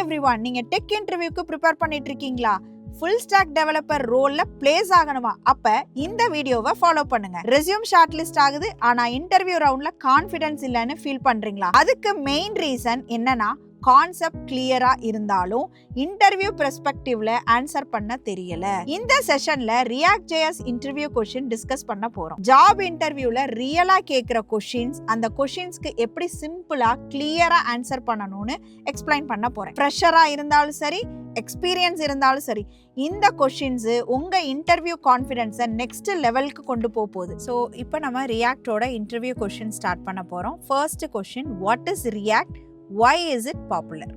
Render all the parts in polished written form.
Everyone, நீங்க tech இன்டர்வியூக்கு prepare பண்ணிட்டு இருக்கீங்களா? ஃபுல் ஸ்டாக் டெவலப்பர் ரோல்ல பிளேஸ் ஆகணுமா? அப்ப இந்த வீடியோவை ஃபாலோ பண்ணுங்க. ரெஸ்யூம் ஷார்ட் லிஸ்ட் ஆகுது, ஆனா இன்டர்வியூ ரவுண்ட்ல கான்ஃபிடன்ஸ் இல்லைன்னு ஃபீல் பண்றீங்களா? அதுக்கு மெயின் ரீசன் என்னன்னா, கான்செப்ட் கிளியரா இருந்தாலும் இன்டர்வியூ பெர்ஸ்பெக்டிவ்ல ஆன்சர் பண்ண தெரியல. இந்த செஷன்ல React JS interview question discuss பண்ண போறோம். ஜாப் இன்டர்வியூல ரியலா கேக்குற கொஸ்டின்ஸ், அந்த கொஸ்டின்ஸ்க்கு எப்படி சிம்பிளா கிளியரா ஆன்சர் பண்ணணும்னு எக்ஸ்பிளைன் பண்ண போறேன். ஃப்ரெஷரா இருந்தாலும் சரி, எக்ஸ்பீரியன்ஸ் இருந்தாலும் சரி, இந்த கொஸ்டின்ஸ் உங்க இன்டர்வியூ கான்ஃபிடன்ஸை நெக்ஸ்ட் லெவலுக்கு கொண்டு போகுது. ஸோ இப்போ நம்ம ரியாக்டோட இன்டர்வியூ கொஸ்டின் ஸ்டார்ட் பண்ண போறோம். First question, what is React? Why is it popular?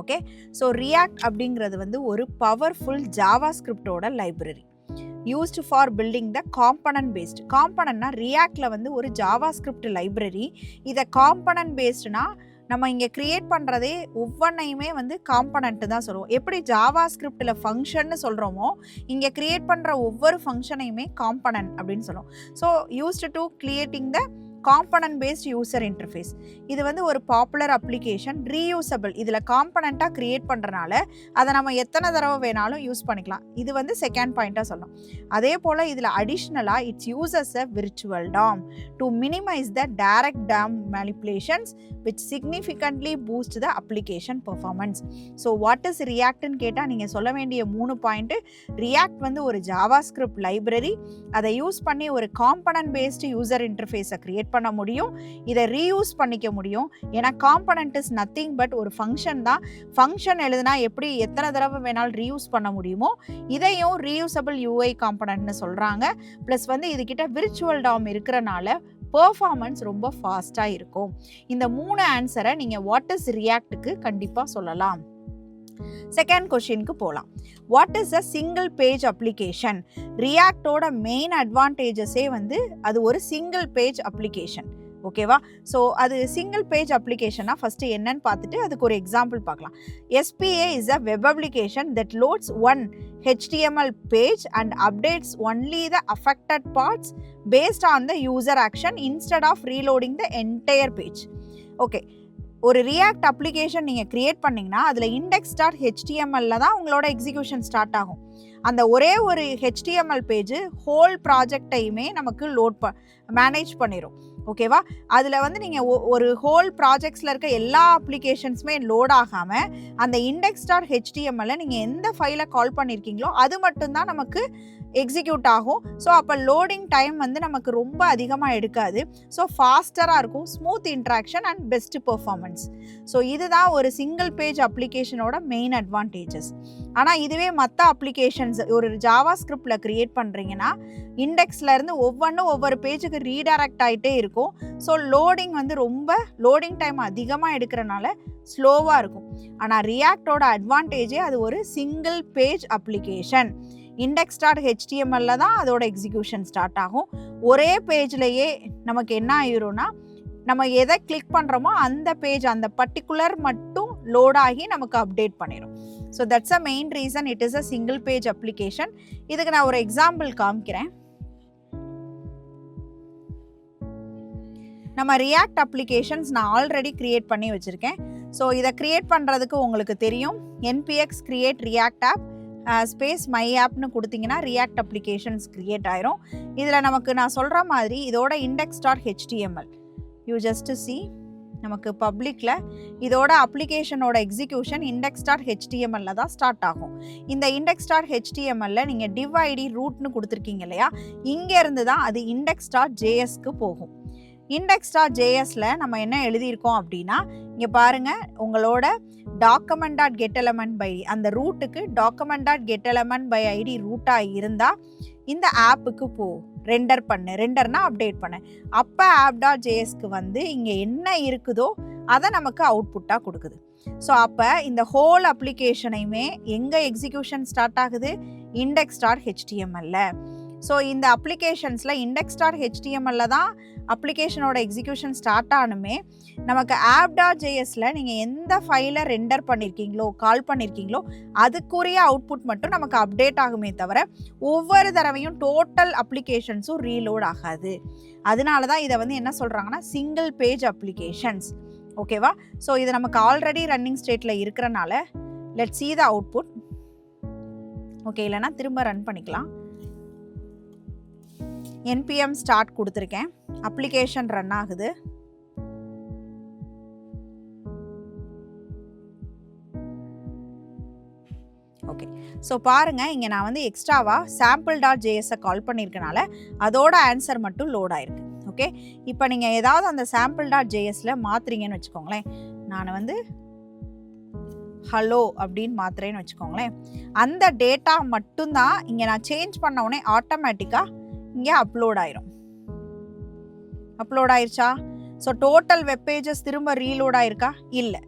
Okay, so React அப்படிங்கிறது வந்து ஒரு பவர்ஃபுல் ஜாவா ஸ்கிரிப்டோட library used for building the component based. காம்பனன்ட்னா ரியாக்டில் வந்து ஒரு ஜாவா ஸ்கிரிப்ட் லைப்ரரி. இதை காம்பனன்ட் பேஸ்டுனா நம்ம இங்கே க்ரியேட் பண்ணுறதே ஒவ்வொன்றையுமே வந்து காம்பனண்ட்டு தான் சொல்லுவோம். எப்படி ஜாவா ஸ்கிரிப்டில் ஃபங்க்ஷன்னு சொல்கிறோமோ, இங்கே க்ரியேட் பண்ணுற ஒவ்வொரு ஃபங்க்ஷனையுமே காம்பனன்ட் அப்படின்னு சொல்லுவோம். So used to creating the component based user interface. இது வந்து ஒரு பாப்புலர் அப்ளிகேஷன், ரீயூசபிள். இதில் காம்பனண்ட்டாக க்ரியேட் பண்ணுறனால அதை நம்ம எத்தனை தடவை வேணாலும் யூஸ் பண்ணிக்கலாம். இது வந்து செகண்ட் பாயிண்ட்டாக சொல்லணும். அதே போல் இதில் அடிஷ்னலாக it's uses a virtual DOM to minimise the direct DOM manipulations which significantly boost the application performance. So what is ரியாக்ட்னு கேட்டால் நீங்கள் சொல்ல வேண்டிய 3 பாயிண்ட்டு. ரியாக்ட் வந்து ஒரு ஜாவா ஸ்கிரிப்ட் லைப்ரரி. அதை யூஸ் பண்ணி ஒரு காம்பனன்ட் பேஸ்டு யூசர் இன்டர்ஃபேஸை க்ரியேட் பண்ண முடியும். இதை ரீயூஸ் பண்ணிக்க முடியும். ஏன்னா காம்பனன்ட் இஸ் நத்திங் பட் ஒரு ஃபங்க்ஷன் தான். ஃபங்க்ஷன் எழுதுனா எப்படி எத்தனை தடவை வேணாலும் ரீயூஸ் பண்ண முடியுமோ, இதையும் ரீயூசபிள் யூஐ காம்பனன்ட்னு சொல்கிறாங்க. ப்ளஸ் வந்து இதுகிட்ட விர்ச்சுவல் டாம் இருக்கிறனால பெர்ஃபார்மன்ஸ் ரொம்ப ஃபாஸ்ட்டாக இருக்கும். இந்த 3 ஆன்சரை நீங்கள் வாட் இஸ் ரியாக்டுக்கு கண்டிப்பாக சொல்லலாம். செகண்ட் கொஸ்டினுக்கு போகலாம். What is a single page application? ரியாக்டோட மெயின் அட்வான்டேஜஸே வந்து அது ஒரு சிங்கிள் பேஜ் அப்ளிகேஷன். ஓகேவா? ஸோ அது சிங்கிள் பேஜ் அப்ளிகேஷனா ஃபஸ்ட்டு என்னன்னு பார்த்துட்டு அதுக்கு ஒரு எக்ஸாம்பிள் பார்க்கலாம். SPA is a web application that loads one HTML page and updates only the affected parts based on the user action instead of reloading the entire page. Okay, ஒரு react application நீங்கள் create பண்ணிங்கன்னா அதில் index.html தான் உங்களோட execution start ஆகும். அந்த ஒரே ஒரு HTML பேஜ் ஹோல் ப்ராஜெக்டையுமே நமக்கு மேனேஜ் பண்ணிடும். ஓகேவா? அதில் வந்து நீங்கள் ஒரு ஹோல் ப்ராஜெக்ட்ஸில் இருக்க எல்லா அப்ளிகேஷன்ஸுமே லோட் ஆகாமல் அந்த index.html நீங்கள் எந்த ஃபைலை கால் பண்ணியிருக்கீங்களோ அது மட்டும்தான் நமக்கு எக்ஸிக்யூட் ஆகும். ஸோ அப்போ லோடிங் டைம் வந்து நமக்கு ரொம்ப அதிகமாக எடுக்காது. ஸோ ஃபாஸ்டராக இருக்கும், smooth interaction and best performance. So இதுதான் ஒரு சிங்கிள் பேஜ் அப்ளிகேஷனோட மெயின் அட்வான்டேஜஸ். ஆனால் இதுவே மற்ற அப்ளிகேஷன்ஸ் ஒரு ஜாவா ஸ்கிரிப்டில் க்ரியேட் பண்ணுறீங்கன்னா இண்டெக்ஸ்லேருந்து ஒவ்வொரு பேஜுக்கு ரீடைரக்ட் ஆகிட்டே இருக்கும். ஸோ லோடிங் வந்து ரொம்ப லோடிங் டைம் அதிகமாக எடுக்கிறனால ஸ்லோவாக இருக்கும். ஆனால் ரியாக்டோட அட்வான்டேஜே அது ஒரு சிங்கிள் பேஜ் அப்ளிகேஷன். index.html தான் அதோட எக்ஸிக்யூஷன் ஸ்டார்ட் ஆகும். ஒரே பேஜ்லேயே நமக்கு என்ன ஆயிரும்னா, நம்ம எதை கிளிக் பண்ணுறோமோ அந்த பேஜ் அந்த பர்டிகுலர் மட்டும் லோட் ஆகி நமக்கு அப்டேட் பண்ணிடும். So that's a main reason it is a single page application. இதுக்கு நான் ஒரு எக்ஸாம்பிள் காமிக்கிறேன். நம்ம ரியாக்ட் அப்ளிகேஷன்ஸ் நான் ஆல்ரெடி க்ரியேட் பண்ணி வச்சுருக்கேன். ஸோ இதை க்ரியேட் பண்ணுறதுக்கு உங்களுக்கு தெரியும், npx create react app space my ஆப்னு கொடுத்தீங்கன்னா ரியாக்ட் அப்ளிகேஷன்ஸ் க்ரியேட் ஆயிரும். இதில் நமக்கு நான் சொல்கிற மாதிரி இதோட index.html யூ ஜஸ்ட் சி, நமக்கு பப்ளிக்கில் இதோட அப்ளிகேஷனோட எக்ஸிக்யூஷன் index.html தான் ஸ்டார்ட் ஆகும். இந்த index.html நீங்கள் div id ரூட்னு கொடுத்துருக்கீங்க இல்லையா, இங்கேருந்து தான் அது index.jsக்கு போகும். index.jsல நம்ம என்ன எழுதியிருக்கோம் அப்படின்னா, இங்கே பாருங்கள், உங்களோட document.getElementById அந்த ரூட்டுக்கு document.getElementById ரூட்டாக இருந்தால் இந்த ஆப்புக்கு ரெண்டர்னா அப்டேட் பண்ணு. அப்போ app.jsக்கு வந்து இங்கே என்ன இருக்குதோ அதை நமக்கு அவுட்புட்டாக கொடுக்குது. ஸோ அப்போ இந்த ஹோல் அப்ளிகேஷனையுமே எங்கே எக்ஸிக்யூஷன் ஸ்டார்ட் ஆகுது? index.html. ஸோ இந்த அப்ளிகேஷன்ஸில் index.html தான் அப்ளிகேஷனோட எக்ஸிக்யூஷன் ஸ்டார்ட் ஆனுமே நமக்கு app.jsல நீங்கள் எந்த ஃபைலை ரெண்டர் பண்ணியிருக்கீங்களோ கால் பண்ணியிருக்கீங்களோ அதுக்குரிய அவுட்புட் மட்டும் நமக்கு அப்டேட் ஆகுமே தவிர ஒவ்வொரு தடவையும் டோட்டல் அப்ளிகேஷன்ஸும் ரீலோட் ஆகாது. அதனால தான் இதை வந்து என்ன சொல்கிறாங்கன்னா சிங்கிள் பேஜ் அப்ளிகேஷன்ஸ். ஓகேவா? ஸோ இது நமக்கு ஆல்ரெடி ரன்னிங் ஸ்டேட்டில் இருக்கிறனால let's see the output. Okay, இல்லைனா திரும்ப ரன் பண்ணிக்கலாம். npm start கொடுத்துருக்கேன், அப்ளிகேஷன் ரன் ஆகுது. ஓகே, ஸோ பாருங்கள் இங்கே நான் வந்து எக்ஸ்ட்ராவாக sample.js கால் பண்ணியிருக்கனால அதோட ஆன்சர் மட்டும் லோட் ஆயிருக்கு. ஓகே, இப்போ நீங்கள் ஏதாவது அந்த sample.jsல மாற்றுறீங்கன்னு வச்சுக்கோங்களேன். நான் வந்து ஹலோ அப்படின்னு மாற்றுறேன்னு வச்சுக்கோங்களேன். அந்த டேட்டா மட்டும்தான் இங்கே நான் சேஞ்ச் பண்ண உடனே ஆட்டோமேட்டிக்காக இங்கே அப்லோட் ஆயிரும். அப்லோட் ஆயிருச்சா? ஸோ டோட்டல் வெப் பேஜஸ் திரும்ப ரீலோட் ஆயிருக்கா? இல்லை.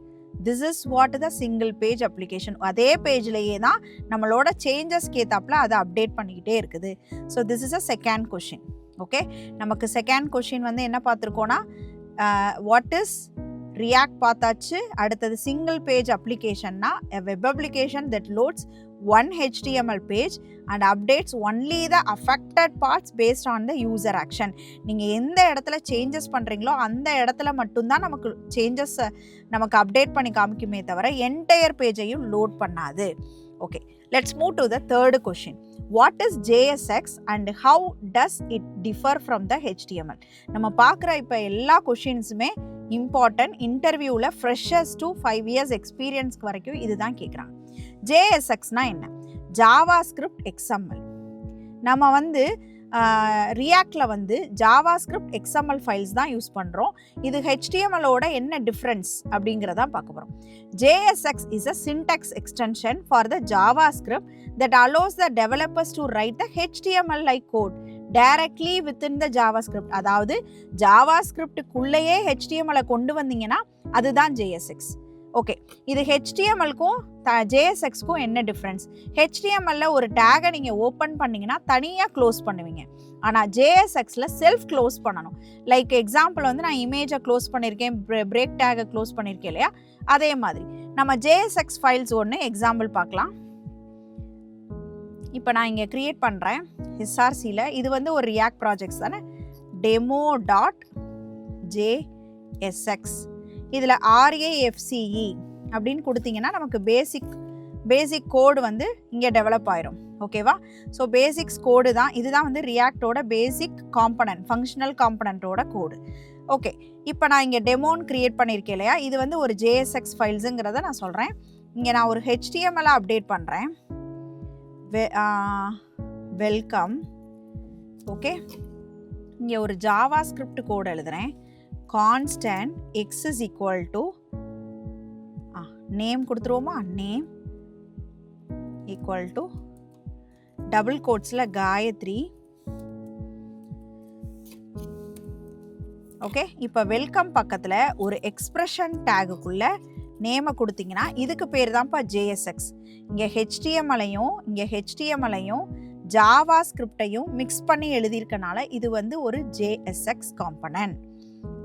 This is what the single page application. அதே பேஜ்லேயே தான் நம்மளோட சேஞ்சஸ்க்கு ஏற்றாப்புல அதை அப்டேட் பண்ணிக்கிட்டே இருக்குது. So this is a second question. Okay, நமக்கு செகண்ட் கொஷின் வந்து என்ன பார்த்துருக்கோன்னா வாட் இஸ் ரியாக்ட் பார்த்தாச்சு. அடுத்தது சிங்கிள் பேஜ் அப்ளிகேஷன்னா a web application that loads one HTML page and updates only the affected parts based on the user action. நீங்கள் எந்த இடத்துல சேஞ்சஸ் பண்ணுறீங்களோ அந்த இடத்துல மட்டும்தான் நமக்கு சேஞ்சஸ் நமக்கு அப்டேட் பண்ணி காமிக்குமே தவிர என்டையர் பேஜையும் லோட் பண்ணாது. Okay, let's move to the third question. What is JSX and how does it differ from the HTML? நம்ம பார்க்குற இப்போ எல்லா கொஷின்ஸுமே இம்பார்ட்டன்ட். இன்டர்வியூவில் ஃப்ரெஷர்ஸ் டு 5 years எக்ஸ்பீரியன்ஸ்க்கு வரைக்கும் இதுதான் கேட்குறாங்க. JSXனா என்ன? Java script XML. நம்ம வந்து ரியாக்டில் வந்து ஜாவா ஸ்கிரிப்ட் XML ஃபைல்ஸ் தான் யூஸ் பண்ணுறோம். இது HTMLோட என்ன டிஃப்ரென்ஸ் அப்படிங்கிறதான் பார்க்க போகிறோம். JSX is a syntax extension for the JavaScript that allows the developers to write the HTML-like code directly within the JavaScript. அதாவது JavaScript-க்குள்ளேயே HTML-ஐ கொண்டு வந்தீங்கன்னா அதுதான் JSX. ஓகே, இது HTML-க்கும் JSX-க்கும் என்ன டிஃப்ரென்ஸ்? HTML-ல ஒரு டேகை நீங்கள் ஓப்பன் பண்ணிங்கன்னா தனியாக க்ளோஸ் பண்ணுவீங்க. ஆனால் JSX-ல செல்ஃப் க்ளோஸ் பண்ணணும். லைக் எக்ஸாம்பிள் வந்து நான் இமேஜை க்ளோஸ் பண்ணியிருக்கேன், பிரேக் டேகை க்ளோஸ் பண்ணியிருக்கேன் இல்லையா? அதே மாதிரி நம்ம JSX ஃபைல்ஸ் ஒன்று எக்ஸாம்பிள் பார்க்கலாம். இப்போ நான் இங்கே க்ரியேட் பண்ணுறேன் SRCயில். இது வந்து ஒரு ரியாக்ட் ப்ராஜெக்ட்ஸ் தானே, demo.jsx. இதில் RAFCE அப்படின்னு கொடுத்தீங்கன்னா நமக்கு பேசிக் கோடு வந்து இங்கே டெவலப் ஆயிரும். ஓகேவா? ஸோ பேசிக்ஸ் கோடு தான், இதுதான் வந்து ரியாக்டோட பேசிக் காம்பனன்ட், ஃபங்க்ஷனல் காம்பனண்ட்டோட கோடு. ஓகே, இப்போ நான் இங்கே டெமோன்னு க்ரியேட் பண்ணியிருக்கேன் இல்லையா? இது வந்து ஒரு JSX ஃபைல்ஸுங்கிறத நான் சொல்கிறேன். இங்கே நான் ஒரு HTML அப்டேட் பண்ணுறேன். வெல்கம். ஓகே, இங்கே ஒரு ஜாவா ஸ்கிரிப்ட் கோடு எழுதுகிறேன். Constant x is equal to name கொடுத்துருவோமா? நேம் ஈக்குவல் டு டபுள் கோட்ஸில் காயத்ரி. ஓகே, இப்போ வெல்கம் பக்கத்தில் ஒரு எக்ஸ்பிரஷன் டேகுக்குள்ளே நேமை கொடுத்தீங்கன்னா இதுக்கு பேர் தான்ப்பா JSX. இங்கே HTML-ஐயும் ஜாவா ஸ்கிரிப்டையும் மிக்ஸ் பண்ணி எழுதியிருக்கனால இது வந்து ஒரு JSX component.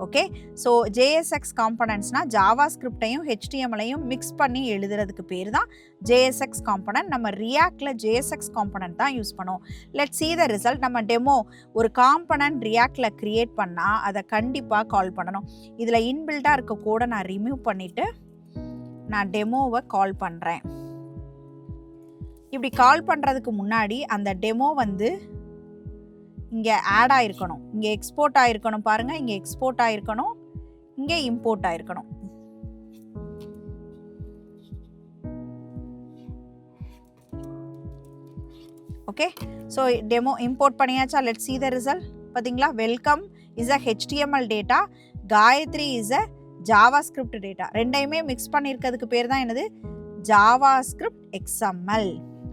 Okay, so JSX காம்பனன்ட்ஸ்னால் ஜாவா ஸ்கிரிப்டையும் HTML-ஐயும் மிக்ஸ் பண்ணி எழுதுறதுக்கு பேர் தான் JSX காம்பனன்ட். நம்ம ரியாக்டில் JSX காம்பனன்ட் தான் யூஸ் பண்ணுவோம். Let's see the result. நம்ம டெமோ ஒரு காம்பனன்ட் ரியாக்டில் க்ரியேட் பண்ணால் அதை கண்டிப்பாக கால் பண்ணணும். இதில் இன்பில்டாக இருக்க கோடை நான் ரிமூவ் பண்ணிவிட்டு நான் டெமோவை கால் பண்ணுறேன். இப்படி கால் பண்ணுறதுக்கு முன்னாடி அந்த டெமோ வந்து இங்கே ஆட் ஆகிருக்கணும், இங்கே எக்ஸ்போர்ட் ஆகிருக்கணும். பாருங்கள், இங்கே எக்ஸ்போர்ட் ஆகிருக்கணும், இங்கே இம்போர்ட் ஆகிருக்கணும். ஓகே, ஸோ டெமோ இம்போர்ட் பண்ணியாச்சா? Let's see the result. பார்த்தீங்களா? Welcome is a HTML data, Gayathri is a JavaScript data. ரெண்டையுமே மிக்ஸ் பண்ணியிருக்கிறதுக்கு பேர் தான் என்னது? JavaScript XML.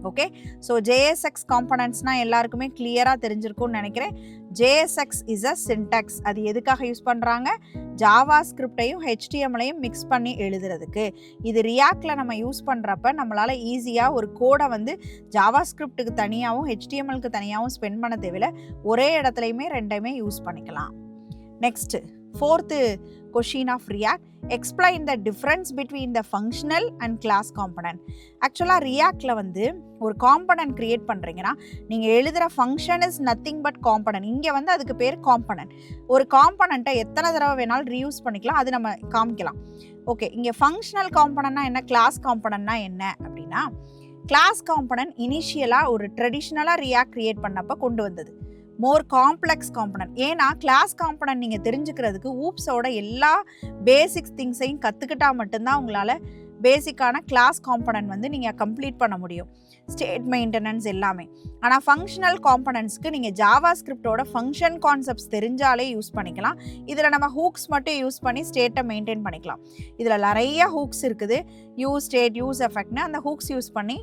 Okay, so JSX காம்பனன்ட்ஸ்னால் எல்லாருக்குமே கிளியராக தெரிஞ்சிருக்கும்னு நினைக்கிறேன். JSX is a syntax. அது எதுக்காக யூஸ் பண்ணுறாங்க? ஜாவா ஸ்கிரிப்டையும் HTML-ஐயும் மிக்ஸ் பண்ணி எழுதுறதுக்கு. இது ரியாக்டில் நம்ம யூஸ் பண்ணுறப்ப நம்மளால் ஈஸியாக ஒரு கோடை வந்து ஜாவா ஸ்கிரிப்டுக்கு தனியாகவும் HTML-க்கு தனியாகவும் ஸ்பெண்ட் பண்ண தேவையில்லை. ஒரே இடத்துலையுமே ரெண்டையுமே யூஸ் பண்ணிக்கலாம். Next Fourth question of React, explain the difference between the functional and class component. ஆக்சுவலாக ரியாக்டில் வந்து ஒரு காம்பனன்ட் க்ரியேட் பண்ணுறீங்கன்னா நீங்கள் எழுதுகிற function is nothing but component. இங்கே வந்து அதுக்கு பேர் காம்பனன்ட். ஒரு காம்பனண்ட்டை எத்தனை தடவை வேணாலும் ரீயூஸ் பண்ணிக்கலாம், அது நம்ம காமிக்கலாம். ஓகே, இங்கே ஃபங்க்ஷனல் காம்பனன்ட்னா என்ன, கிளாஸ் காம்பனன்ட்னா என்ன அப்படின்னா, கிளாஸ் காம்பனன்ட் இனிஷியலாக ஒரு ட்ரெடிஷ்னலாக ரியாக்ட் க்ரியேட் பண்ணப்போ கொண்டு வந்தது. மோர் காம்ப்ளெக்ஸ் காம்பனன்ட். ஏன்னா கிளாஸ் காம்பனன்ட் நீங்கள் தெரிஞ்சுக்கிறதுக்கு ஊப்ஸோட எல்லா பேசிக்ஸ் திங்ஸையும் கற்றுக்கிட்டா மட்டும்தான் உங்களால் பேசிக்கான கிளாஸ் காம்பனன்ட் வந்து நீங்கள் கம்ப்ளீட் பண்ண முடியும், ஸ்டேட் மெயின்டெனன்ஸ் எல்லாமே. ஆனால் ஃபங்க்ஷனல் காம்பனன்ட்ஸ்க்கு நீங்கள் ஜாவா ஸ்கிரிப்டோட ஃபங்க்ஷன் கான்செப்ட்ஸ் தெரிஞ்சாலே யூஸ் பண்ணிக்கலாம். இதில் நம்ம ஹூக்ஸ் மட்டும் யூஸ் பண்ணி ஸ்டேட்டை மெயின்டைன் பண்ணிக்கலாம். இதில் நிறைய ஹூக்ஸ் இருக்குது, யூஸ் ஸ்டேட், யூஸ் எஃபெக்ட்னு. அந்த ஹூக்ஸ் யூஸ் பண்ணி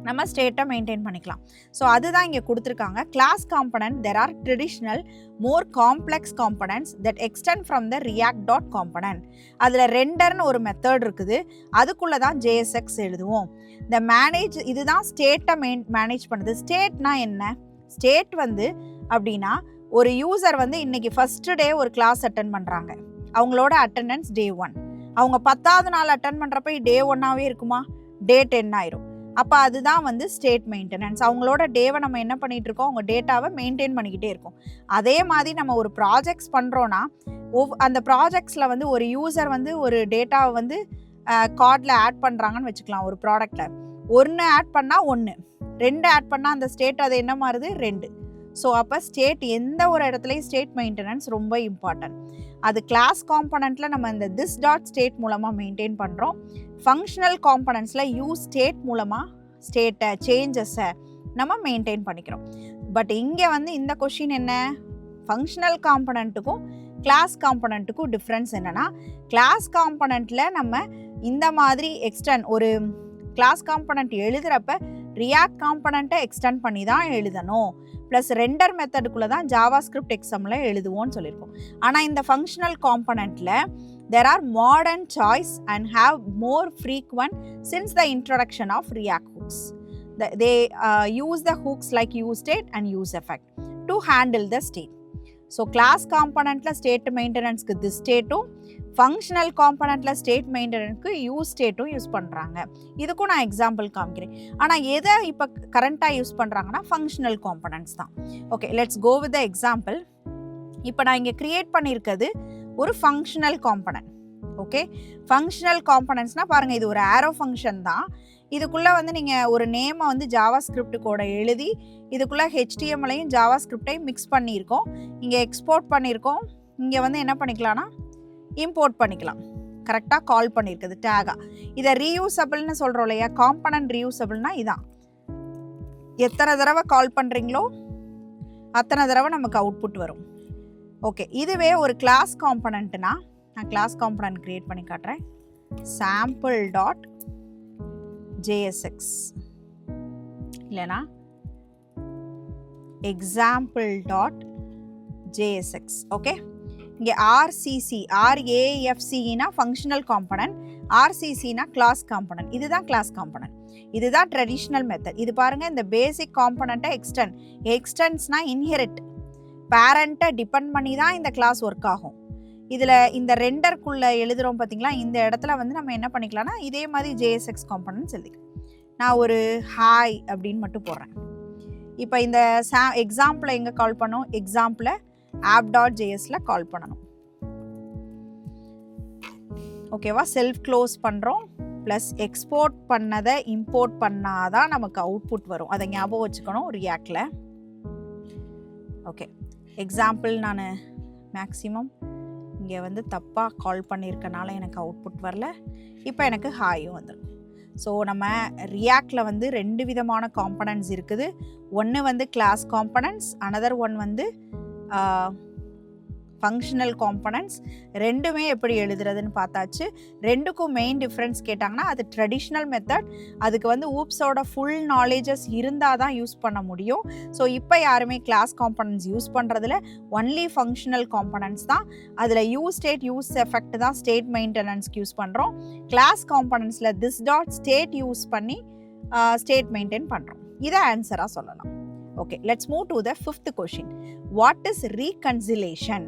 நம்ம ஸ்டேட்டை மெயின்டைன் பண்ணிக்கலாம். ஸோ அதுதான் இங்கே கொடுத்துருக்காங்க. Class component, there are traditional more complex components that extend from the React dot component. அதில் ரெண்டர்னு ஒரு மெத்தட் இருக்குது, அதுக்குள்ளே தான் ஜேஎஸ்எக்ஸ் எழுதுவோம். இந்த மேனேஜ், இதுதான் ஸ்டேட்டை மேனேஜ் பண்ணுது. ஸ்டேட்னா என்ன, ஸ்டேட் வந்து அப்படின்னா ஒரு யூசர் வந்து இன்னைக்கு ஃபஸ்ட்டு டே ஒரு கிளாஸ் அட்டன் பண்ணுறாங்க, அவங்களோட அட்டண்டன்ஸ் டே 1. அவங்க 10வது நாள் அட்டன் பண்ணுறப்ப டே 1ஆகவே இருக்குமா, டே 10 ஆயிரும். அப்போ அதுதான் வந்து ஸ்டேட் மெயின்டெனன்ஸ். அவங்களோட டேவை நம்ம என்ன பண்ணிகிட்டு இருக்கோம், அவங்க டேட்டாவை மெயின்டைன் பண்ணிக்கிட்டே இருக்கோம். அதே மாதிரி நம்ம ஒரு ப்ராஜெக்ட்ஸ் பண்ணுறோன்னா அந்த ப்ராஜெக்ட்ஸில் வந்து ஒரு யூசர் வந்து ஒரு டேட்டாவை வந்து கார்டில் ஆட் பண்ணுறாங்கன்னு வச்சுக்கலாம். ஒரு ப்ராடக்டில் 1 ஆட் பண்ணால் 1, 2 ஆட் பண்ணால் அந்த ஸ்டேட் அது என்ன மாறுது, 2. ஸோ அப்போ ஸ்டேட் எந்த ஒரு இடத்துலையும் ஸ்டேட் மெயின்டெனன்ஸ் ரொம்ப இம்பார்ட்டன்ட். அது கிளாஸ் காம்பனண்ட்டில் நம்ம இந்த திஸ் டாட் ஸ்டேட் மூலமாக மெயின்டைன் பண்ணுறோம். ஃபங்க்ஷனல் காம்பனன்ட்ஸில் யூஸ் ஸ்டேட் மூலமாக ஸ்டேட்டை, சேஞ்சஸை நம்ம மெயின்டைன் பண்ணிக்கிறோம். பட் இங்கே வந்து இந்த கொஷின் என்ன, ஃபங்க்ஷனல் காம்பனண்ட்டுக்கும் கிளாஸ் காம்பனண்ட்டுக்கும் டிஃப்ரென்ஸ் என்னென்னா, கிளாஸ் காம்பனண்ட்டில் நம்ம இந்த மாதிரி ஒரு கிளாஸ் காம்பனண்ட் எழுதுகிறப்ப ரியாக்ட் காம்பனண்ட்டை எக்ஸ்டெண்ட் பண்ணி தான் எழுதணும். ப்ளஸ் ரெண்டர் மெத்தடுக்குள்ளே தான் ஜாவா ஸ்கிரிப்ட் எக்ஸாமில் எழுதுவோன்னு சொல்லியிருக்கோம். ஆனால் இந்த functional காம்பனண்ட்டில் there are modern choice and have more frequent since the introduction of React hooks. They use the hooks like useState and useEffect to handle the state. So class componentல state maintenanceக்கு this stateம், functional componentல state maintenanceக்கு use stateம் use பண்ணுறாங்க. இதுக்கும் நான் example காமிக்கிறேன். ஆனால் எதை இப்போ கரண்ட்டாக யூஸ் பண்ணுறாங்கன்னா functional components தான். Okay, let's go with the example. இப்போ நான் இங்கே க்ரியேட் பண்ணியிருக்கிறது ஒரு ஃபங்க்ஷனல் காம்பனன்ட். ஓகே, ஃபங்க்ஷனல் காம்பனன்ட்ஸ்னால் பாருங்கள், இது ஒரு ஆரோ ஃபங்க்ஷன் தான். இதுக்குள்ளே வந்து நீங்கள் ஒரு நேமை வந்து ஜாவா ஸ்கிரிப்ட் கூட எழுதி இதுக்குள்ளே ஹெச்டிஎம்எல்லையும் ஜாவா ஸ்கிரிப்டையும் மிக்ஸ் பண்ணியிருக்கோம். இங்கே எக்ஸ்போர்ட் பண்ணியிருக்கோம். இங்கே வந்து என்ன பண்ணிக்கலாம்னா இம்போர்ட் பண்ணிக்கலாம். கரெக்டாக கால் பண்ணியிருக்குது டேகாக. இதை ரீயூசபிள்னு சொல்கிறோம் இல்லையா, காம்பனன்ட் ரீயூசபிள்னா இதான். எத்தனை தடவை கால் பண்ணுறீங்களோ அத்தனை தடவை நமக்கு அவுட்புட் வரும். ஓகே, இதுவே ஒரு கிளாஸ் காம்பனண்ட்னா, நான் கிளாஸ் காம்பனண்ட் க்ரியேட் பண்ணி காட்டுறேன். சாம்பிள் டாட் ஜேஎஸ்எக்ஸ் இல்லைனா எக்ஸாம்பிள் டாட் ஜேஎஸ்எக்ஸ். ஓகே, இங்கே ஆர்சிசி, ஆர்ஏஎஃப்சினா ஃபங்க்ஷனல் காம்பனண்ட், ஆர்சிசினா கிளாஸ் காம்பனண்ட். இதுதான் கிளாஸ் காம்பனண்ட், இதுதான் ட்ரெடிஷ்னல் மெத்தட். இது பாருங்கள், இந்த பேசிக் காம்பனண்ட்டை எக்ஸ்டென்ஸ்னா இன்ஹெரிட், பேரண்ட்டை டிபெண்ட் பண்ணி தான் இந்த கிளாஸ் ஒர்க் ஆகும். இதில் இந்த ரெண்டருக்குள்ளே எழுதுகிறோம் பார்த்தீங்களா, இந்த இடத்துல வந்து நம்ம என்ன பண்ணிக்கலாம்னா இதே மாதிரி ஜேஎஸ்எக்ஸ் காம்பனன்ட்ஸ் எழுதிக்கலாம். நான் ஒரு ஹாய் அப்படின்னு மட்டும் போடுறேன். இப்போ இந்த எக்ஸாம்பிளை எங்கே கால் பண்ணோம், எக்ஸாம்பிளை ஆப் டாட் ஜேஎஸில் கால் பண்ணணும். ஓகேவா, செல்ஃப் க்ளோஸ் பண்ணுறோம். ப்ளஸ் எக்ஸ்போர்ட் பண்ணதை இம்போர்ட் பண்ணாதான் நமக்கு அவுட்புட் வரும். அதை ஞாபகம் வச்சுக்கணும் ரியாக்டில். ஓகே, எக்ஸாம்பிள் நான் மேக்ஸிமம் இங்கே வந்து தப்பாக கால் பண்ணியிருக்கனால எனக்கு அவுட்புட் வரல. இப்போ எனக்கு ஹாயும் வந்துடும். ஸோ நம்ம ரியாக்டில் வந்து 2 விதமான காம்பனன்ட்ஸ் இருக்குது. ஒன்று வந்து கிளாஸ் காம்பனன்ட்ஸ், அனதர் ஒன் வந்து ஃபங்க்ஷனல் காம்பனன்ட்ஸ். ரெண்டுமே எப்படி எழுதுறதுன்னு பார்த்தாச்சு. ரெண்டுக்கும் மெயின் டிஃப்ரென்ஸ் கேட்டாங்கன்னா அது ட்ரெடிஷ்னல் மெத்தட். அதுக்கு வந்து ஊப்ஸோட ஃபுல் நாலேஜஸ் இருந்தால் தான் யூஸ் பண்ண முடியும். ஸோ இப்போ யாருமே கிளாஸ் காம்பனன்ட்ஸ் யூஸ் பண்ணுறதுல ஒன்லி ஃபங்க்ஷனல் காம்பனன்ட்ஸ் தான். அதில் யூஸ் ஸ்டேட், யூஸ் எஃபெக்ட் தான் ஸ்டேட் மெயின்டெனன்ஸ்க்கு யூஸ் பண்ணுறோம். கிளாஸ் காம்பனன்ட்ஸில் திஸ் டாட் ஸ்டேட் யூஸ் பண்ணி ஸ்டேட் மெயின்டைன் பண்ணுறோம். இதை ஆன்சராக சொல்லலாம். Okay, let's move to the 5th question. What is reconciliation?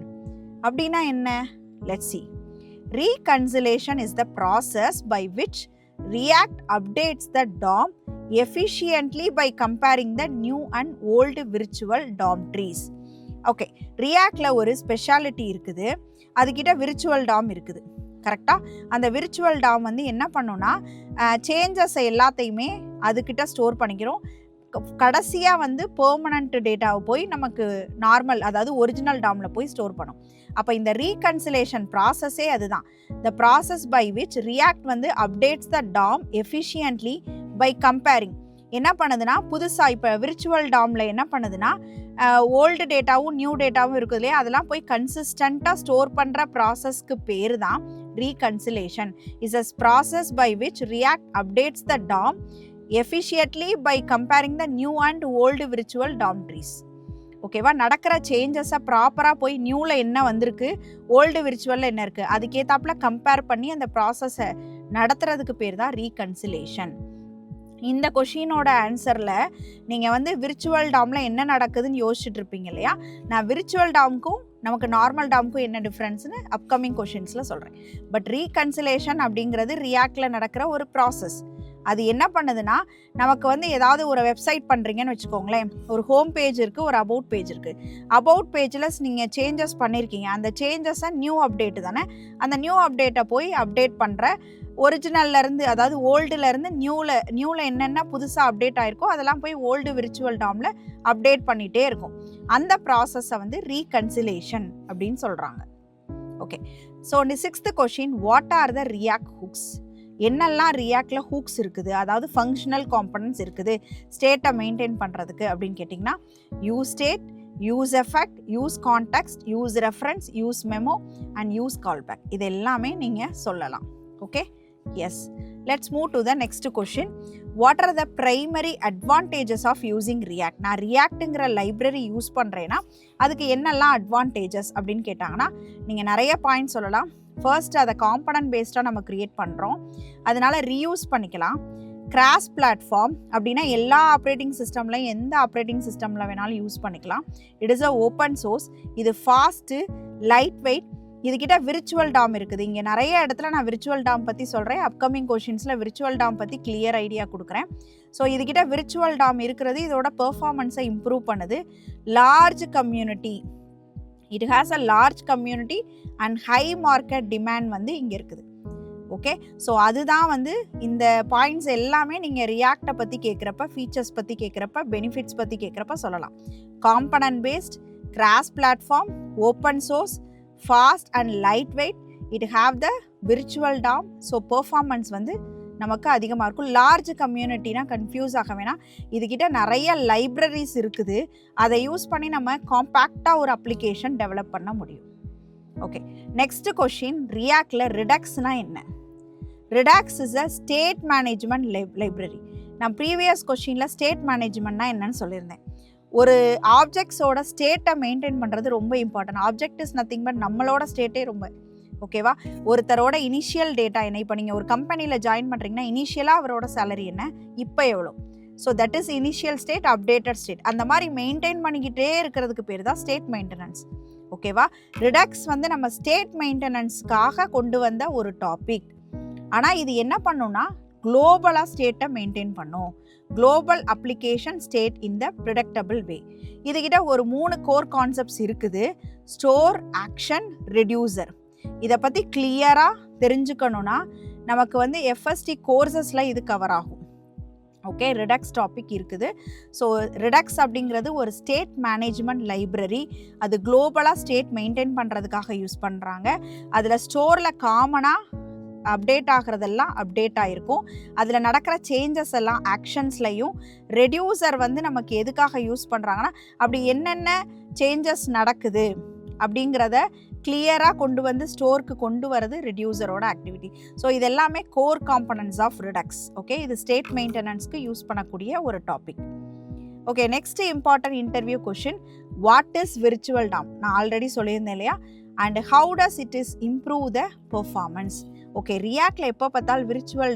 அப்படின்னா என்ன? Let's see. Reconciliation is the process by which React updates the DOM efficiently by comparing the new and old virtual DOM trees. Okay, ரியாக்டில் ஒரு speciality இருக்குது, அதுக்கிட்ட virtual DOM இருக்குது. கரெக்டாக அந்த virtual Tom வந்து என்ன பண்ணுன்னா சேஞ்சஸ் எல்லாத்தையுமே அதுக்கிட்ட ஸ்டோர் பண்ணிக்கிறோம். கடைசியாக வந்து பெர்மனண்ட் டேட்டாவை போய் நமக்கு நார்மல், அதாவது ஒரிஜினல் டாமில் போய் ஸ்டோர் பண்ணும். அப்போ இந்த ரீகன்சிலேஷன் ப்ராசஸே அதுதான். The process by which React வந்து updates the DOM efficiently by comparing. என்ன பண்ணுதுன்னா புதுசாக இப்போ விர்ச்சுவல் டாமில் என்ன பண்ணுதுன்னா ஓல்டு டேட்டாவும் நியூ டேட்டாவும் இருக்குது இல்லையா, அதெல்லாம் போய் கன்சிஸ்டண்ட்டாக ஸ்டோர் பண்ணுற ப்ராசஸ்க்கு பேர் தான் reconciliation. Is a process by which React updates the DOM efficiently by comparing the new and old virtual DOM trees. ஓகேவா, நடக்கிற சேஞ்சஸை ப்ராப்பராக போய் நியூவில் என்ன வந்திருக்கு, ஓல்டு விர்ச்சுவலில் என்ன இருக்குது, அதுக்கேற்றாப்புல கம்பேர் பண்ணி அந்த ப்ராசஸை நடத்துறதுக்கு பேர் தான் ரீகன்சிலேஷன். இந்த கொஷினோட ஆன்சரில் நீங்கள் வந்து விர்ச்சுவல் டாமில் என்ன நடக்குதுன்னு யோசிச்சுட்டு இருப்பீங்க இல்லையா. நான் விர்ச்சுவல் டாமுக்கும் நமக்கு நார்மல் டாமுக்கும் என்ன டிஃப்ரென்ஸ்னு அப்கமிங் கொஷின்ஸில் சொல்கிறேன். பட் ரீகன்சிலேஷன் அப்படிங்கிறது ரியாக்டில் நடக்கிற ஒரு ப்ராசஸ். அது என்ன பண்ணுதுன்னா நமக்கு வந்து ஏதாவது ஒரு வெப்சைட் பண்ணுறீங்கன்னு வச்சுக்கோங்களேன், ஒரு ஹோம் பேஜ் இருக்குது, ஒரு அபவுட் பேஜ் இருக்குது. அபவுட் பேஜில் நீங்கள் சேஞ்சஸ் பண்ணியிருக்கீங்க, அந்த சேஞ்சஸை நியூ அப்டேட்டு தானே, அந்த நியூ அப்டேட்டை போய் அப்டேட் பண்ணுற ஒரிஜினல்லேருந்து, அதாவது ஓல்டுலேருந்து நியூவில் என்னென்ன புதுசாக அப்டேட் ஆகிருக்கோ அதெல்லாம் போய் ஓல்டு விர்ச்சுவல் டாமில் அப்டேட் பண்ணிகிட்டே இருக்கும். அந்த ப்ராசஸை வந்து ரீகன்சிலேஷன் அப்படின்னு சொல்கிறாங்க. ஓகே, ஸோ இந்த 6th question, what are the react hooks? என்னெல்லாம் ரியாக்டில் ஹூக்ஸ் இருக்குது, அதாவது ஃபங்க்ஷனல் காம்பனன்ட்ஸ் இருக்குது ஸ்டேட்டை மெயின்டைன் பண்ணுறதுக்கு அப்படின்னு கேட்டிங்கன்னா, use state, use effect, use context, use reference, use memo and use callback. இது எல்லாமே நீங்கள் சொல்லலாம். Okay, yes. Let's move to the next question. What are the primary advantages of using React? நான் ரியாக்ட்டுங்கிற லைப்ரரி யூஸ் பண்ணுறேன்னா அதுக்கு என்னெல்லாம் advantages அப்படின்னு கேட்டாங்கன்னா நீங்கள் நிறைய பாயிண்ட் சொல்லலாம். ஃபர்ஸ்ட், அதை காம்பனன்ட் பேஸ்டாக நம்ம க்ரியேட் பண்ணுறோம், அதனால் ரீயூஸ் பண்ணிக்கலாம். கிராஸ் பிளாட்ஃபார்ம் அப்படின்னா எல்லா ஆப்ரேட்டிங் சிஸ்டம்லையும் எந்த ஆப்ரேட்டிங் சிஸ்டமில் வேணாலும் யூஸ் பண்ணிக்கலாம். It is a open source. இது ஃபாஸ்ட்டு, லைட் வெயிட். இதுக்கிட்ட விர்ச்சுவல் டாம் இருக்குது. இங்கே நிறைய இடத்துல நான் விர்ச்சுவல் டாம் பற்றி சொல்கிறேன். அப்கமிங் கொஷின்ஸில் விர்ச்சுவல் டாம் பற்றி கிளியர் ஐடியா கொடுக்குறேன். ஸோ இதுக்கிட்ட விர்ச்சுவல் டாம் இருக்கிறது இதோட பெர்ஃபார்மன்ஸை இம்ப்ரூவ் பண்ணுது. Large community, it has a large community and high market demand வந்து இங்கே இருக்குது. ஓகே, ஸோ அதுதான் வந்து இந்த பாயிண்ட்ஸ் எல்லாமே நீங்கள் ரியாக்டை பற்றி கேட்குறப்ப, ஃபீச்சர்ஸ் பற்றி கேட்குறப்ப, பெனிஃபிட்ஸ் பற்றி கேட்குறப்ப சொல்லலாம். Component based, cross platform, open source, fast and light weight, it have the virtual DOM. So performance வந்து நமக்கு அதிகமாக இருக்கும். லார்ஜ் கம்யூனிட்டினா கன்ஃபியூஸ் ஆக வேணாம், இதுக்கிட்ட நிறைய லைப்ரரிஸ் இருக்குது, அதை யூஸ் பண்ணி நம்ம காம்பேக்டாக ஒரு அப்ளிகேஷன் டெவலப் பண்ண முடியும். ஓகே, நெக்ஸ்ட் கொஷின், ரியாக்டில் ரிடக்ஸ்னா என்ன? Redox is a state management library. நான் ப்ரீவியஸ் கொஷினில் ஸ்டேட் மேனேஜ்மெண்ட்னா என்னன்னு சொல்லியிருந்தேன். ஒரு ஆப்ஜெக்ட்ஸோட ஸ்டேட்டை மெயின்டைன் பண்ணுறது ரொம்ப important. Object is nothing but நம்மளோட ஸ்டேட்டே ரொம்ப ஓகேவா. ஒருத்தரோட இனிஷியல் டேட்டா என்ன, இப்போ நீங்கள் ஒரு கம்பெனியில் ஜாயின் பண்ணுறீங்கன்னா இனிஷியலாக அவரோட சேலரி என்ன, இப்போ எவ்வளோ, so that is initial state, updated state. அந்த மாதிரி மெயின்டைன் பண்ணிக்கிட்டே இருக்கிறதுக்கு பேர் தான் ஸ்டேட் மெயின்டெனன்ஸ். ஓகேவா. ரிடக்ஸ் வந்து நம்ம ஸ்டேட் மெயின்டெனன்ஸ்க்காக கொண்டு வந்த ஒரு டாபிக். ஆனால் இது என்ன பண்ணுன்னா குளோபலாக ஸ்டேட்டை மெயின்டைன் பண்ணும். குளோபல் அப்ளிகேஷன் ஸ்டேட் இன் த ப்ரிடக்டபிள் வே. இதுகிட்ட ஒரு 3 கோர் கான்செப்ட்ஸ் இருக்குது. Store, action, reducer. இதை பற்றி கிளியராக தெரிஞ்சுக்கணுன்னா நமக்கு வந்து எஃப்எஸ்டி கோர்சஸில் இது கவர் ஆகும். ஓகே, ரிடக்ஸ் டாபிக் இருக்குது. ஸோ ரிடக்ஸ் அப்படிங்கிறது ஒரு ஸ்டேட் மேனேஜ்மெண்ட் லைப்ரரி. அது குளோபலாக ஸ்டேட் மெயின்டைன் பண்ணுறதுக்காக யூஸ் பண்ணுறாங்க. அதில் ஸ்டோரில் காமனாக அப்டேட் ஆகிறதெல்லாம் அப்டேட் ஆகிருக்கும். அதில் நடக்கிற சேஞ்சஸ் எல்லாம் ஆக்ஷன்ஸ்லையும். ரெடியூசர் வந்து நமக்கு எதுக்காக யூஸ் பண்ணுறாங்கன்னா அப்படி என்னென்ன சேஞ்சஸ் நடக்குது அப்படிங்கிறத கிளியராக கொண்டு வந்து ஸ்டோருக்கு கொண்டு வரது ரெடியூசரோட ஆக்டிவிட்டி. ஸோ இது எல்லாமே core components of Redux. Okay, இது ஸ்டேட் மெயின்டெனன்ஸ்க்கு யூஸ் பண்ணக்கூடிய ஒரு topic. Okay, next important interview question, what is virtual DOM? நான் ஆல்ரெடி சொல்லியிருந்தேன் இல்லையா. And how does it is improve the performance? Okay, ரியாக்டில் எப்போ பார்த்தாலும் விர்ச்சுவல்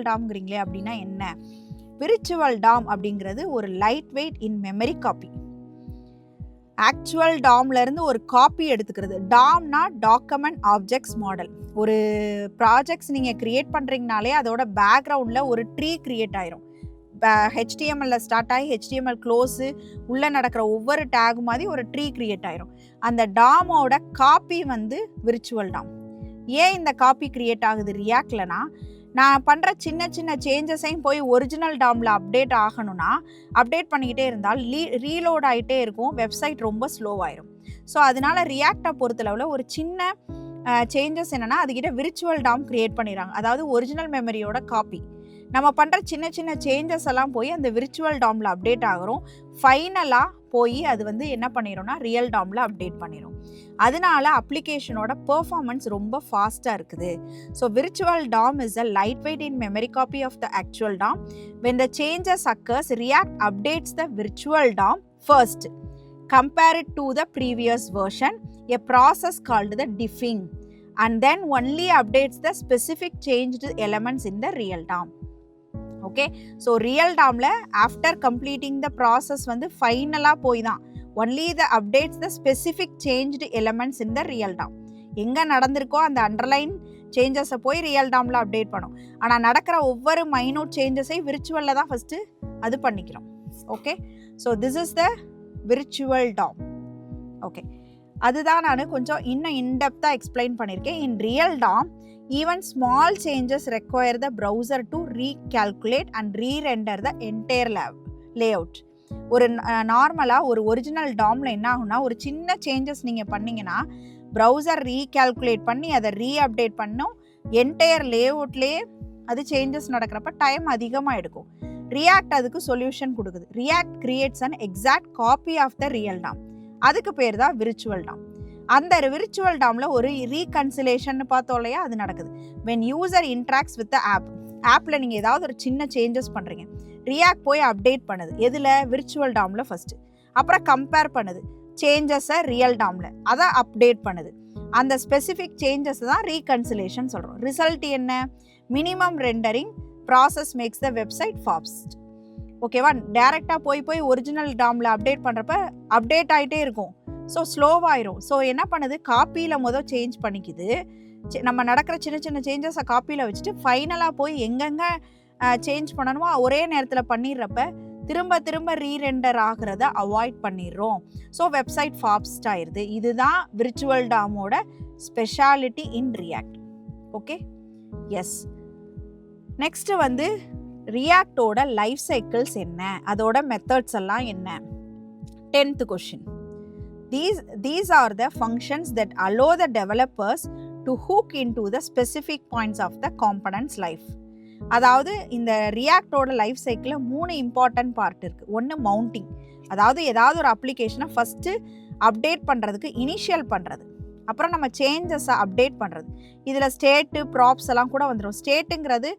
டாம்ங்கிறீங்களே அப்படின்னா என்ன? விர்ச்சுவல் டாம் அப்படிங்கிறது ஒரு light weight in memory copy. Actual டாம்ல இருந்து ஒரு காப்பி எடுத்துக்கிறது. டாம்னா டாக்குமெண்ட் ஆப்ஜெக்ட்ஸ் மாடல். ஒரு ப்ராஜெக்ட்ஸ் நீங்கள் கிரியேட் பண்ணுறீங்கனாலே அதோட பேக்ரவுண்டில் ஒரு ட்ரீ கிரியேட் ஆயிரும். ஹெச்டிஎம்எல்ல ஸ்டார்ட் ஆகி ஹெச்டிஎம்எல் க்ளோஸு உள்ளே நடக்கிற ஒவ்வொரு டேக் மாதிரி ஒரு ட்ரீ கிரியேட் ஆயிரும். அந்த டாமோட காப்பி வந்து விர்ச்சுவல் டாம். ஏன் இந்த காப்பி கிரியேட் ஆகுது ரியாக்ட்லனா, நான் பண்ணுற சின்ன சின்ன சேஞ்சஸையும் போய் ஒரிஜினல் டாமில் அப்டேட் ஆகணும்னா அப்டேட் பண்ணிக்கிட்டே இருந்தால் ரீலோட் ஆகிட்டே இருக்கும், வெப்சைட் ரொம்ப ஸ்லோவாயிரும். ஸோ அதனால ரியாக்டை பொறுத்தளவில் ஒரு சின்ன சேஞ்சஸ் என்னென்னா அதுக்கிட்ட விர்ச்சுவல் டாம் கிரியேட் பண்ணிடுறாங்க. அதாவது ஒரிஜினல் மெமரியோட காப்பி. நம்ம பண்ணுற சின்ன சின்ன சேஞ்சஸ் எல்லாம் போய் அந்த விர்ச்சுவல் டாமில் அப்டேட் ஆகிறோம். ஃபைனலாக போய் அது வந்து என்ன பண்ணிடும்னா ரியல் டாமில் அப்டேட் பண்ணிடும். அதனால அப்ளிகேஷனோட பெர்ஃபார்மன்ஸ் ரொம்ப ஃபாஸ்ட்டாக இருக்குது. So virtual DOM is a light weight in memory copy of the actual DOM. When the changes occurs, React updates the virtual DOM first, compare it to the previous version, a process called the diffing, and then only updates the specific changed elements in the real DOM. Okay, so real DOMல after completing the process வந்து ஃபைனலாக போய் தான் only the updates the specific changed elements in the real DOM. எங்கே நடந்திருக்கோ அந்த underline சேஞ்சஸை போய் real டாமில் update பண்ணும். ஆனால் நடக்கிற ஒவ்வொரு மைனூட் சேஞ்சஸை விர்ச்சுவலில் தான் ஃபஸ்ட்டு அது பண்ணிக்கிறோம். Okay, so this is the virtual Tom. Okay, அதுதான் நான் கொஞ்சம் இன்னும் இன்டெப்த்தாக எக்ஸ்பிளைன் பண்ணியிருக்கேன். இன் real Tom, even small changes require the browser to recalculate and re-render the entire layout. ஒரு நார்மலாக ஒரு ஒரிஜினல் டாமில் என்ன ஆகும்னா, ஒரு சின்ன சேஞ்சஸ் நீங்கள் பண்ணிங்கன்னா ப்ரௌசர் ரீகால்குலேட் பண்ணி அதை ரீஅப்டேட் பண்ணும். என்டையர் லேஅவுட்லேயே அது சேஞ்சஸ் நடக்கிறப்ப டைம் அதிகமாக எடுக்கும். ரியாக்ட் அதுக்கு சொல்யூஷன் கொடுக்குது. React creates an exact copy of the real DOM. அதுக்கு பேர் தான் விர்ச்சுவல் டாம். அந்த விர்ச்சுவல் டாமில் ஒரு ரீகன்சிலேஷன் பார்த்தோம் இல்லையா, அது நடக்குது. When user interacts with the ஆப்பில் நீங்கள் ஏதாவது ஒரு சின்ன சேஞ்சஸ் பண்ணுறீங்க, ரியாக்ட் போய் அப்டேட் பண்ணுது. எதில்? விர்ச்சுவல் டாமில் ஃபஸ்ட்டு. அப்புறம் கம்பேர் பண்ணுது சேஞ்சஸை ரியல் டாமில், அதை அப்டேட் பண்ணுது. அந்த ஸ்பெசிஃபிக் சேஞ்சஸ் தான் ரீகன்சிலேஷன் சொல்கிறோம். ரிசல்ட் என்ன? Minimum rendering process makes the website fast. ஓகேவா? டேரெக்டாக போய் ஒரிஜினல் டாமில் அப்டேட் பண்ணுறப்ப அப்டேட் ஆகிட்டே இருக்கும். ஸோ ஸ்லோவாயிரும். ஸோ என்ன பண்ணுது? காப்பியில் சேஞ்ச் பண்ணிக்குது. நம்ம நடக்கிற சின்ன சின்ன சேஞ்சஸை காப்பியில் வச்சுட்டு ஃபைனலாக போய் எங்கெங்கே சேஞ்ச் பண்ணணுமோ ஒரே நேரத்தில் பண்ணிடுறப்ப திரும்ப ரீரெண்டர் ஆகிறத அவாய்ட் பண்ணிடுறோம். ஸோ வெப்சைட் ஃபாஸ்ட் ஆயிடுது. இதுதான் விர்ச்சுவல் டாமோட speciality in React. Okay, yes. Next வந்து ரியாக்டோட லைஃப் சைக்கிள்ஸ் என்ன, அதோட மெத்தட்ஸ் எல்லாம் என்ன? 10th question. These are the functions that allow the developers to hook into the specific points of the component's life. அதாவது இந்த ரியாக்டோட லைஃப் சைக்கிளில் 3 இம்பார்ட்டன்ட் பார்ட் இருக்குது. ஒன்று மவுண்டிங், அதாவது ஏதாவது ஒரு அப்ளிகேஷனை ஃபஸ்ட்டு அப்டேட் பண்ணுறதுக்கு இனிஷியல் பண்ணுறது, அப்புறம் நம்ம சேஞ்சஸை அப்டேட் பண்ணுறது. இதில் ஸ்டேட்டு ப்ராப்ஸ் எல்லாம் கூட வந்துடும். ஸ்டேட்டுங்கிறது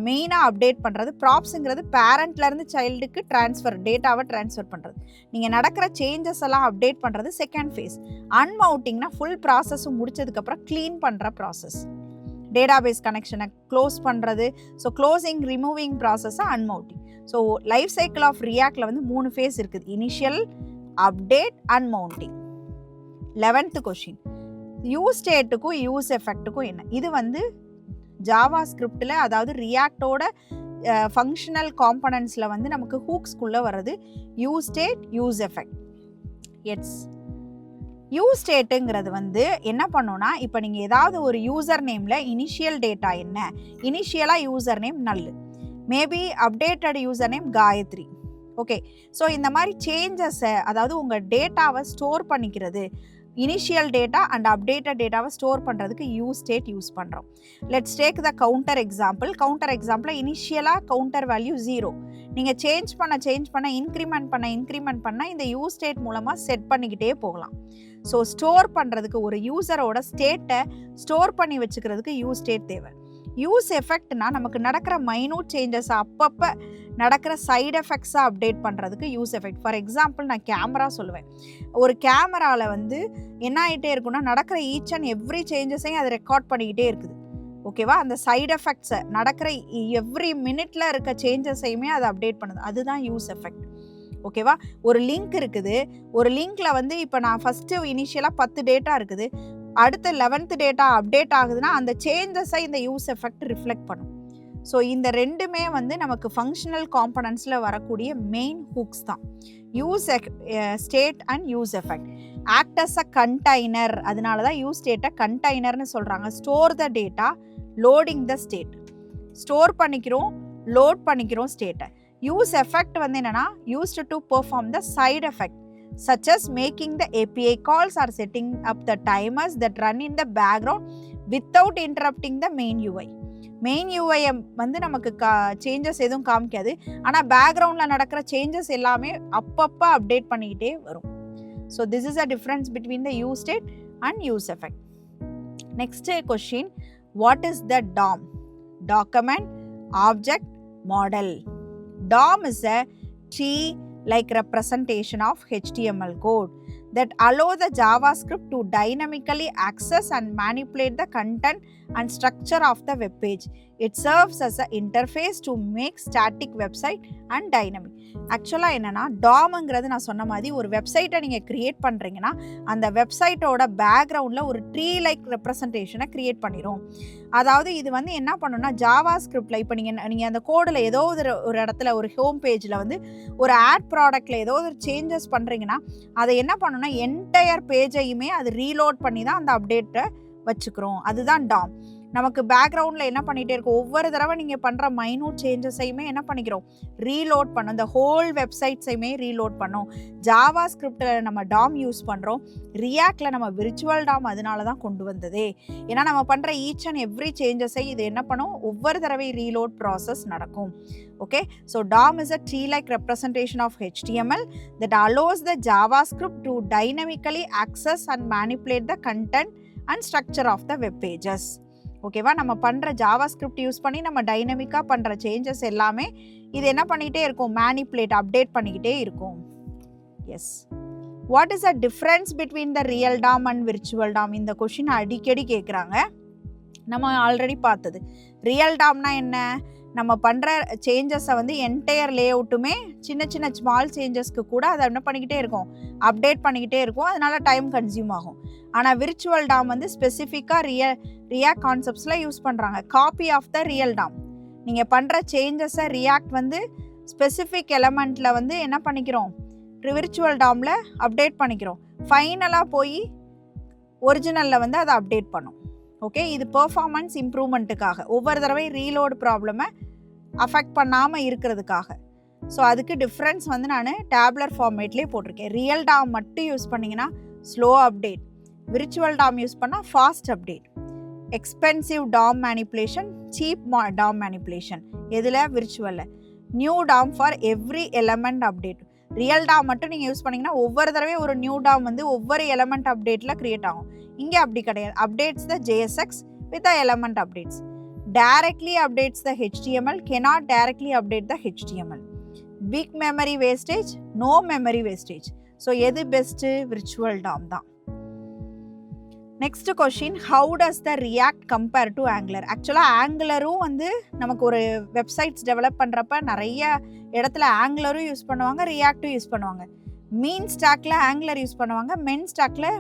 மெயினாக அப்டேட் பண்ணுறது, ப்ராப்ஸுங்கிறது பேரண்ட்லேருந்து சைல்டுக்கு டேட்டாவை ட்ரான்ஸ்ஃபர் பண்ணுறது. நீங்கள் நடக்கிற சேஞ்சஸ் எல்லாம் அப்டேட் பண்ணுறது செகண்ட் ஃபேஸ். அன்மவுண்டிங்னா ஃபுல் ப்ராசஸும் முடிச்சதுக்கப்புறம் க்ளீன் பண்ணுற ப்ராசஸ். டேட்டாபேஸ் கனெக்ஷனை க்ளோஸ் பண்ணுறது. ஸோ க்ளோசிங் ரிமூவிங் ப்ராசஸாக unmounting. So life cycle of ரியாக்டில் வந்து 3 ஃபேஸ் இருக்குது: initial, update, unmounting. 11th question, use ஸ்டேட்டுக்கும் யூஸ் எஃபெக்ட்டுக்கும் என்ன? இது வந்து ஜாவா ஸ்கிரிப்டில், அதாவது ரியாக்டோட ஃபங்க்ஷனல் காம்பனன்ட்ஸில் வந்து நமக்கு ஹூக்ஸ்குள்ளே வர்றது use state, use effect. Yes, use ஸ்டேட்டுங்கிறது வந்து என்ன பண்ணோன்னா, இப்போ நீங்கள் ஏதாவது ஒரு யூசர் நேமில் இனிஷியல் டேட்டா என்ன? இனிஷியலாக user name Nallu, maybe updated user name Gayathri. Okay, so இந்த மாதிரி சேஞ்சஸை, அதாவது உங்கள் டேட்டாவை ஸ்டோர் பண்ணிக்கிறது, இனிஷியல் டேட்டா அண்ட் அப்டேட்டட் டேட்டாவை ஸ்டோர் பண்ணுறதுக்கு யூஸ் ஸ்டேட் யூஸ் பண்ணுறோம். Let's take the counter example. Counter எக்ஸாம்பிளில் இனிஷியலாக கவுண்டர் வேல்யூ 0. நீங்கள் சேஞ்ச் பண்ண இன்க்ரிமெண்ட் பண்ண இந்த யூஸ் ஸ்டேட் மூலமாக செட் பண்ணிக்கிட்டே போகலாம். ஸோ ஸ்டோர் பண்ணுறதுக்கு ஒரு யூசரோட ஸ்டேட்டை ஸ்டோர் பண்ணி வச்சுக்கிறதுக்கு யூஸ் ஸ்டேட் தேவை. யூஸ் எஃபெக்ட்னா நமக்கு நடக்கிற மைனூட் சேஞ்சஸ் அப்பப்போ நடக்கிற சைடு எஃபெக்ட்ஸாக அப்டேட் பண்ணுறதுக்கு யூஸ் எஃபெக்ட். ஃபார் எக்ஸாம்பிள் நான் கேமரா சொல்லுவேன். ஒரு கேமராவில் வந்து என்ன ஆகிட்டே இருக்குன்னா, நடக்கிற ஈச் அண்ட் எவ்ரி சேஞ்சஸையும் அது ரெக்கார்ட் பண்ணிக்கிட்டே இருக்குது. ஓகேவா? அந்த சைடு எஃபெக்ட்ஸை நடக்கிற எவ்ரி மினிட்ல இருக்க சேஞ்சஸையுமே அதை அப்டேட் பண்ணுது. அதுதான் யூஸ் எஃபெக்ட். ஓகேவா? ஒரு லிங்க் இருக்குது. ஒரு லிங்க்ல வந்து இப்போ நான் ஃபஸ்ட்டு இனிஷியலாக 10 டேட்டா இருக்குது. அடுத்த 11th டேட்டா அப்டேட் ஆகுதுன்னா அந்த சேஞ்சஸை இந்த யூஸ் எஃபெக்ட் ரிஃப்ளெக்ட் பண்ணும். ஸோ இந்த ரெண்டுமே வந்து நமக்கு ஃபங்க்ஷனல் காம்பனன்ட்ஸில் வரக்கூடிய மெயின் ஹூக்ஸ் தான். Use state and use effect. Act as a container, அதனால தான் யூஸ் ஸ்டேட்டை கண்டெய்னர்னு சொல்கிறாங்க. Store the data, loading the state. Store பண்ணிக்கிறோம், லோட் பண்ணிக்கிறோம் ஸ்டேட்டை. யூஸ் எஃபெக்ட் வந்து என்னென்னா used to perform the side effect such as making the API calls or setting up the timers that run in the background without interrupting the main UI. Main UI வந்து நமக்கு changes எதுவும் காமிக்காது, ஆனால் பேக்ரவுண்டில் நடக்கிற changes எல்லாமே அப்பப்போ update பண்ணிக்கிட்டே வரும். So this is a difference between the use state and use effect. Next question, what is the DOM? Document object model. DOM is a tree-like representation of HTML code that allow the JavaScript to dynamically access and manipulate the content and structure of the web page. It serves as an interface to make static website and dynamic. ஆக்சுவலாக என்னென்னா டாம்ங்கிறது நான் சொன்ன மாதிரி ஒரு வெப்சைட்டை நீங்கள் create பண்ணுறீங்கன்னா அந்த வெப்சைட்டோட பேக்ரவுண்டில் ஒரு ட்ரீ லைக் ரெப்ரசன்டேஷனை க்ரியேட் பண்ணிடும். அதாவது இது வந்து என்ன பண்ணணும்னா ஜாவா ஸ்கிரிப்டில் இப்போ நீங்கள் அந்த கோடில் ஏதோ ஒரு இடத்துல ஒரு ஹோம் பேஜில் வந்து ஒரு ஆட் ப்ராடக்ட்டில் ஏதோ ஒரு சேஞ்சஸ் பண்ணுறீங்கன்னா அதை என்ன பண்ணணும்னா என்டையர் பேஜையுமே அது ரீலோட் பண்ணி தான் அந்த அப்டேட்டை வச்சுக்கிறோம். அதுதான் DOM. நமக்கு பேக்ரவுண்டில் என்ன பண்ணிகிட்டே இருக்கும், ஒவ்வொரு தடவை நீங்கள் பண்ணுற மைனூட் சேஞ்சஸையுமே என்ன பண்ணிக்கிறோம், ரீலோட் பண்ணோம். இந்த ஹோல் வெப்சைட்ஸையுமே ரீலோட் பண்ணோம். ஜாவா ஸ்கிரிப்டில் நம்ம DOM யூஸ் பண்ணுறோம், ரியாக்டில் நம்ம விர்ச்சுவல் DOM அதனால தான் கொண்டு வந்ததே. ஏன்னா நம்ம பண்ணுற ஈச் அண்ட் எவ்ரி சேஞ்சஸை இது என்ன பண்ணும், ஒவ்வொரு தடவை ரீலோட் ப்ராசஸ் நடக்கும். Okay, so DOM is a tree-like representation of HTML that allows the JavaScript to dynamically access and manipulate the content and structure of the web pages. ஓகேவா? நம்ம பண்ணுற JavaScript use பண்ணி நம்ம டைனமிக்காக பண்ணுற சேஞ்சஸ் எல்லாமே இது என்ன பண்ணிகிட்டே இருக்கும், மேனிப்புலேட் அப்டேட் பண்ணிக்கிட்டே இருக்கும். Yes, what is a difference between the real DOM and virtual DOM? இந்த கொஷின் அடிக்கடி கேட்குறாங்க. நம்ம ஆல்ரெடி பார்த்தது. ரியல் DOMனா என்ன, நம்ம பண்ணுற சேஞ்சஸை வந்து என்டையர் லே அவுட்டுமே சின்ன சின்ன ஸ்மால் சேஞ்சஸ்க்கு கூட அதை என்ன பண்ணிக்கிட்டே இருக்கும், அப்டேட் பண்ணிக்கிட்டே இருக்கும். அதனால டைம் கன்சியூம் ஆகும். ஆனால் விர்ச்சுவல் DOM வந்து ஸ்பெசிஃபிக்காக ரியாக்ட் கான்செப்ட்ஸில் யூஸ் பண்ணுறாங்க. Copy of the real DOM. நீங்கள் பண்ணுற சேஞ்சஸை ரியாக்ட் வந்து ஸ்பெசிஃபிக் எலமெண்ட்டில் வந்து என்ன பண்ணிக்கிறோம், விர்ச்சுவல் DOMல அப்டேட் பண்ணிக்கிறோம். ஃபைனலாக போய் ஒரிஜினலில் வந்து அதை அப்டேட் பண்ணும். ஓகே, இது பெர்ஃபார்மன்ஸ் இம்ப்ரூவ்மெண்ட்டுக்காக, ஒவ்வொரு தடவை ரீலோடு ப்ராப்ளமை அஃபெக்ட் பண்ணாமல் இருக்கிறதுக்காக. ஸோ அதுக்கு டிஃப்ரென்ஸ் வந்து நான் டேப்லர் ஃபார்மேட்லேயே போட்டிருக்கேன். ரியல் DOM மட்டும் யூஸ் பண்ணிங்கன்னா slow update, virtual DOM use பண்ணால் fast update. Expensive DOM manipulation, cheap DOM manipulation எதில், விர்ச்சுவலில். New DOM for every element update. Real DOM மட்டும் நீங்கள் யூஸ் பண்ணிங்கன்னா ஒவ்வொரு தடவையும் ஒரு நியூ DOM வந்து ஒவ்வொரு எலமெண்ட் அப்டேட்டில் க்ரியேட் ஆகும். இங்கே அப்படி கிடையாது. Updates the JSX with the element updates. Directly updates the HTML, cannot directly update the HTML. Big memory wastage, no memory wastage. So எது பெஸ்ட்டு, விர்ச்சுவல் DOM தான். Next question, how does the react compare to angular? ஆக்சுவலாக ஆங்குலரும் வந்து நமக்கு ஒரு websites develop பண்ணுறப்ப நிறைய இடத்துல ஆங்குலரும் use பண்ணுவாங்க, ரியாக்டும் யூஸ் பண்ணுவாங்க. மீன் ஸ்டாக்கில் ஆங்குலர் யூஸ் பண்ணுவாங்க, மென் ஸ்டாக்கில்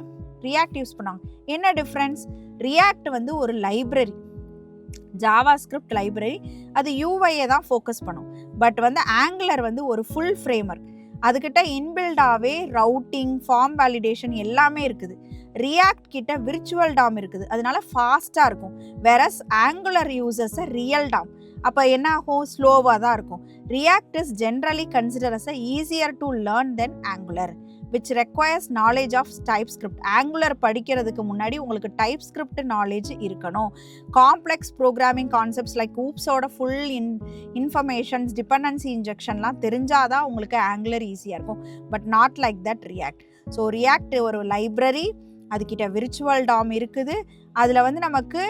ரியாக்ட் யூஸ் பண்ணுவாங்க. என்ன டிஃப்ரென்ஸ்? ரியாக்ட் வந்து ஒரு லைப்ரரி, ஜாவா ஸ்கிரிப்ட் லைப்ரரி, அது யூஐயை தான் ஃபோக்கஸ் பண்ணும். பட் வந்து ஆங்குலர் வந்து ஒரு ஃபுல் ஃப்ரேம்வொர்க், அதுக்கிட்ட இன்பில்டாகவே ரவுட்டிங், ஃபார்ம் வேலிடேஷன் எல்லாமே இருக்குது. ரியாக்ட் கிட்ட விர்ச்சுவல் DOM இருக்குது, அதனால ஃபாஸ்ட்டாக இருக்கும். வேறஸ் ஆங்குலர் யூசர்ஸை ரியல் DOM, அப்போ என்ன ஆகும், ஸ்லோவாக தான் இருக்கும். React is generally consider as easier to learn then Angular, which requires knowledge of TypeScript. Angular படிக்கிறதுக்கு முன்னாடி உங்களுக்கு TypeScript நாலேஜ் இருக்கணும். காம்ப்ளெக்ஸ் ப்ரோக்ராமிங் கான்செப்ட்ஸ் லைக் ஊப்ஸோட ஃபுல் இன்ஃபர்மேஷன்ஸ், டிபெண்டன்சி இன்ஜெக்ஷன்லாம் தெரிஞ்சாதான் உங்களுக்கு ஆங்குலர் ஈஸியாக இருக்கும். But not like that React. So React ஒரு லைப்ரரி, அதுக்கிட்ட விர்ச்சுவல் DOM இருக்குது. அதில் வந்து நமக்கு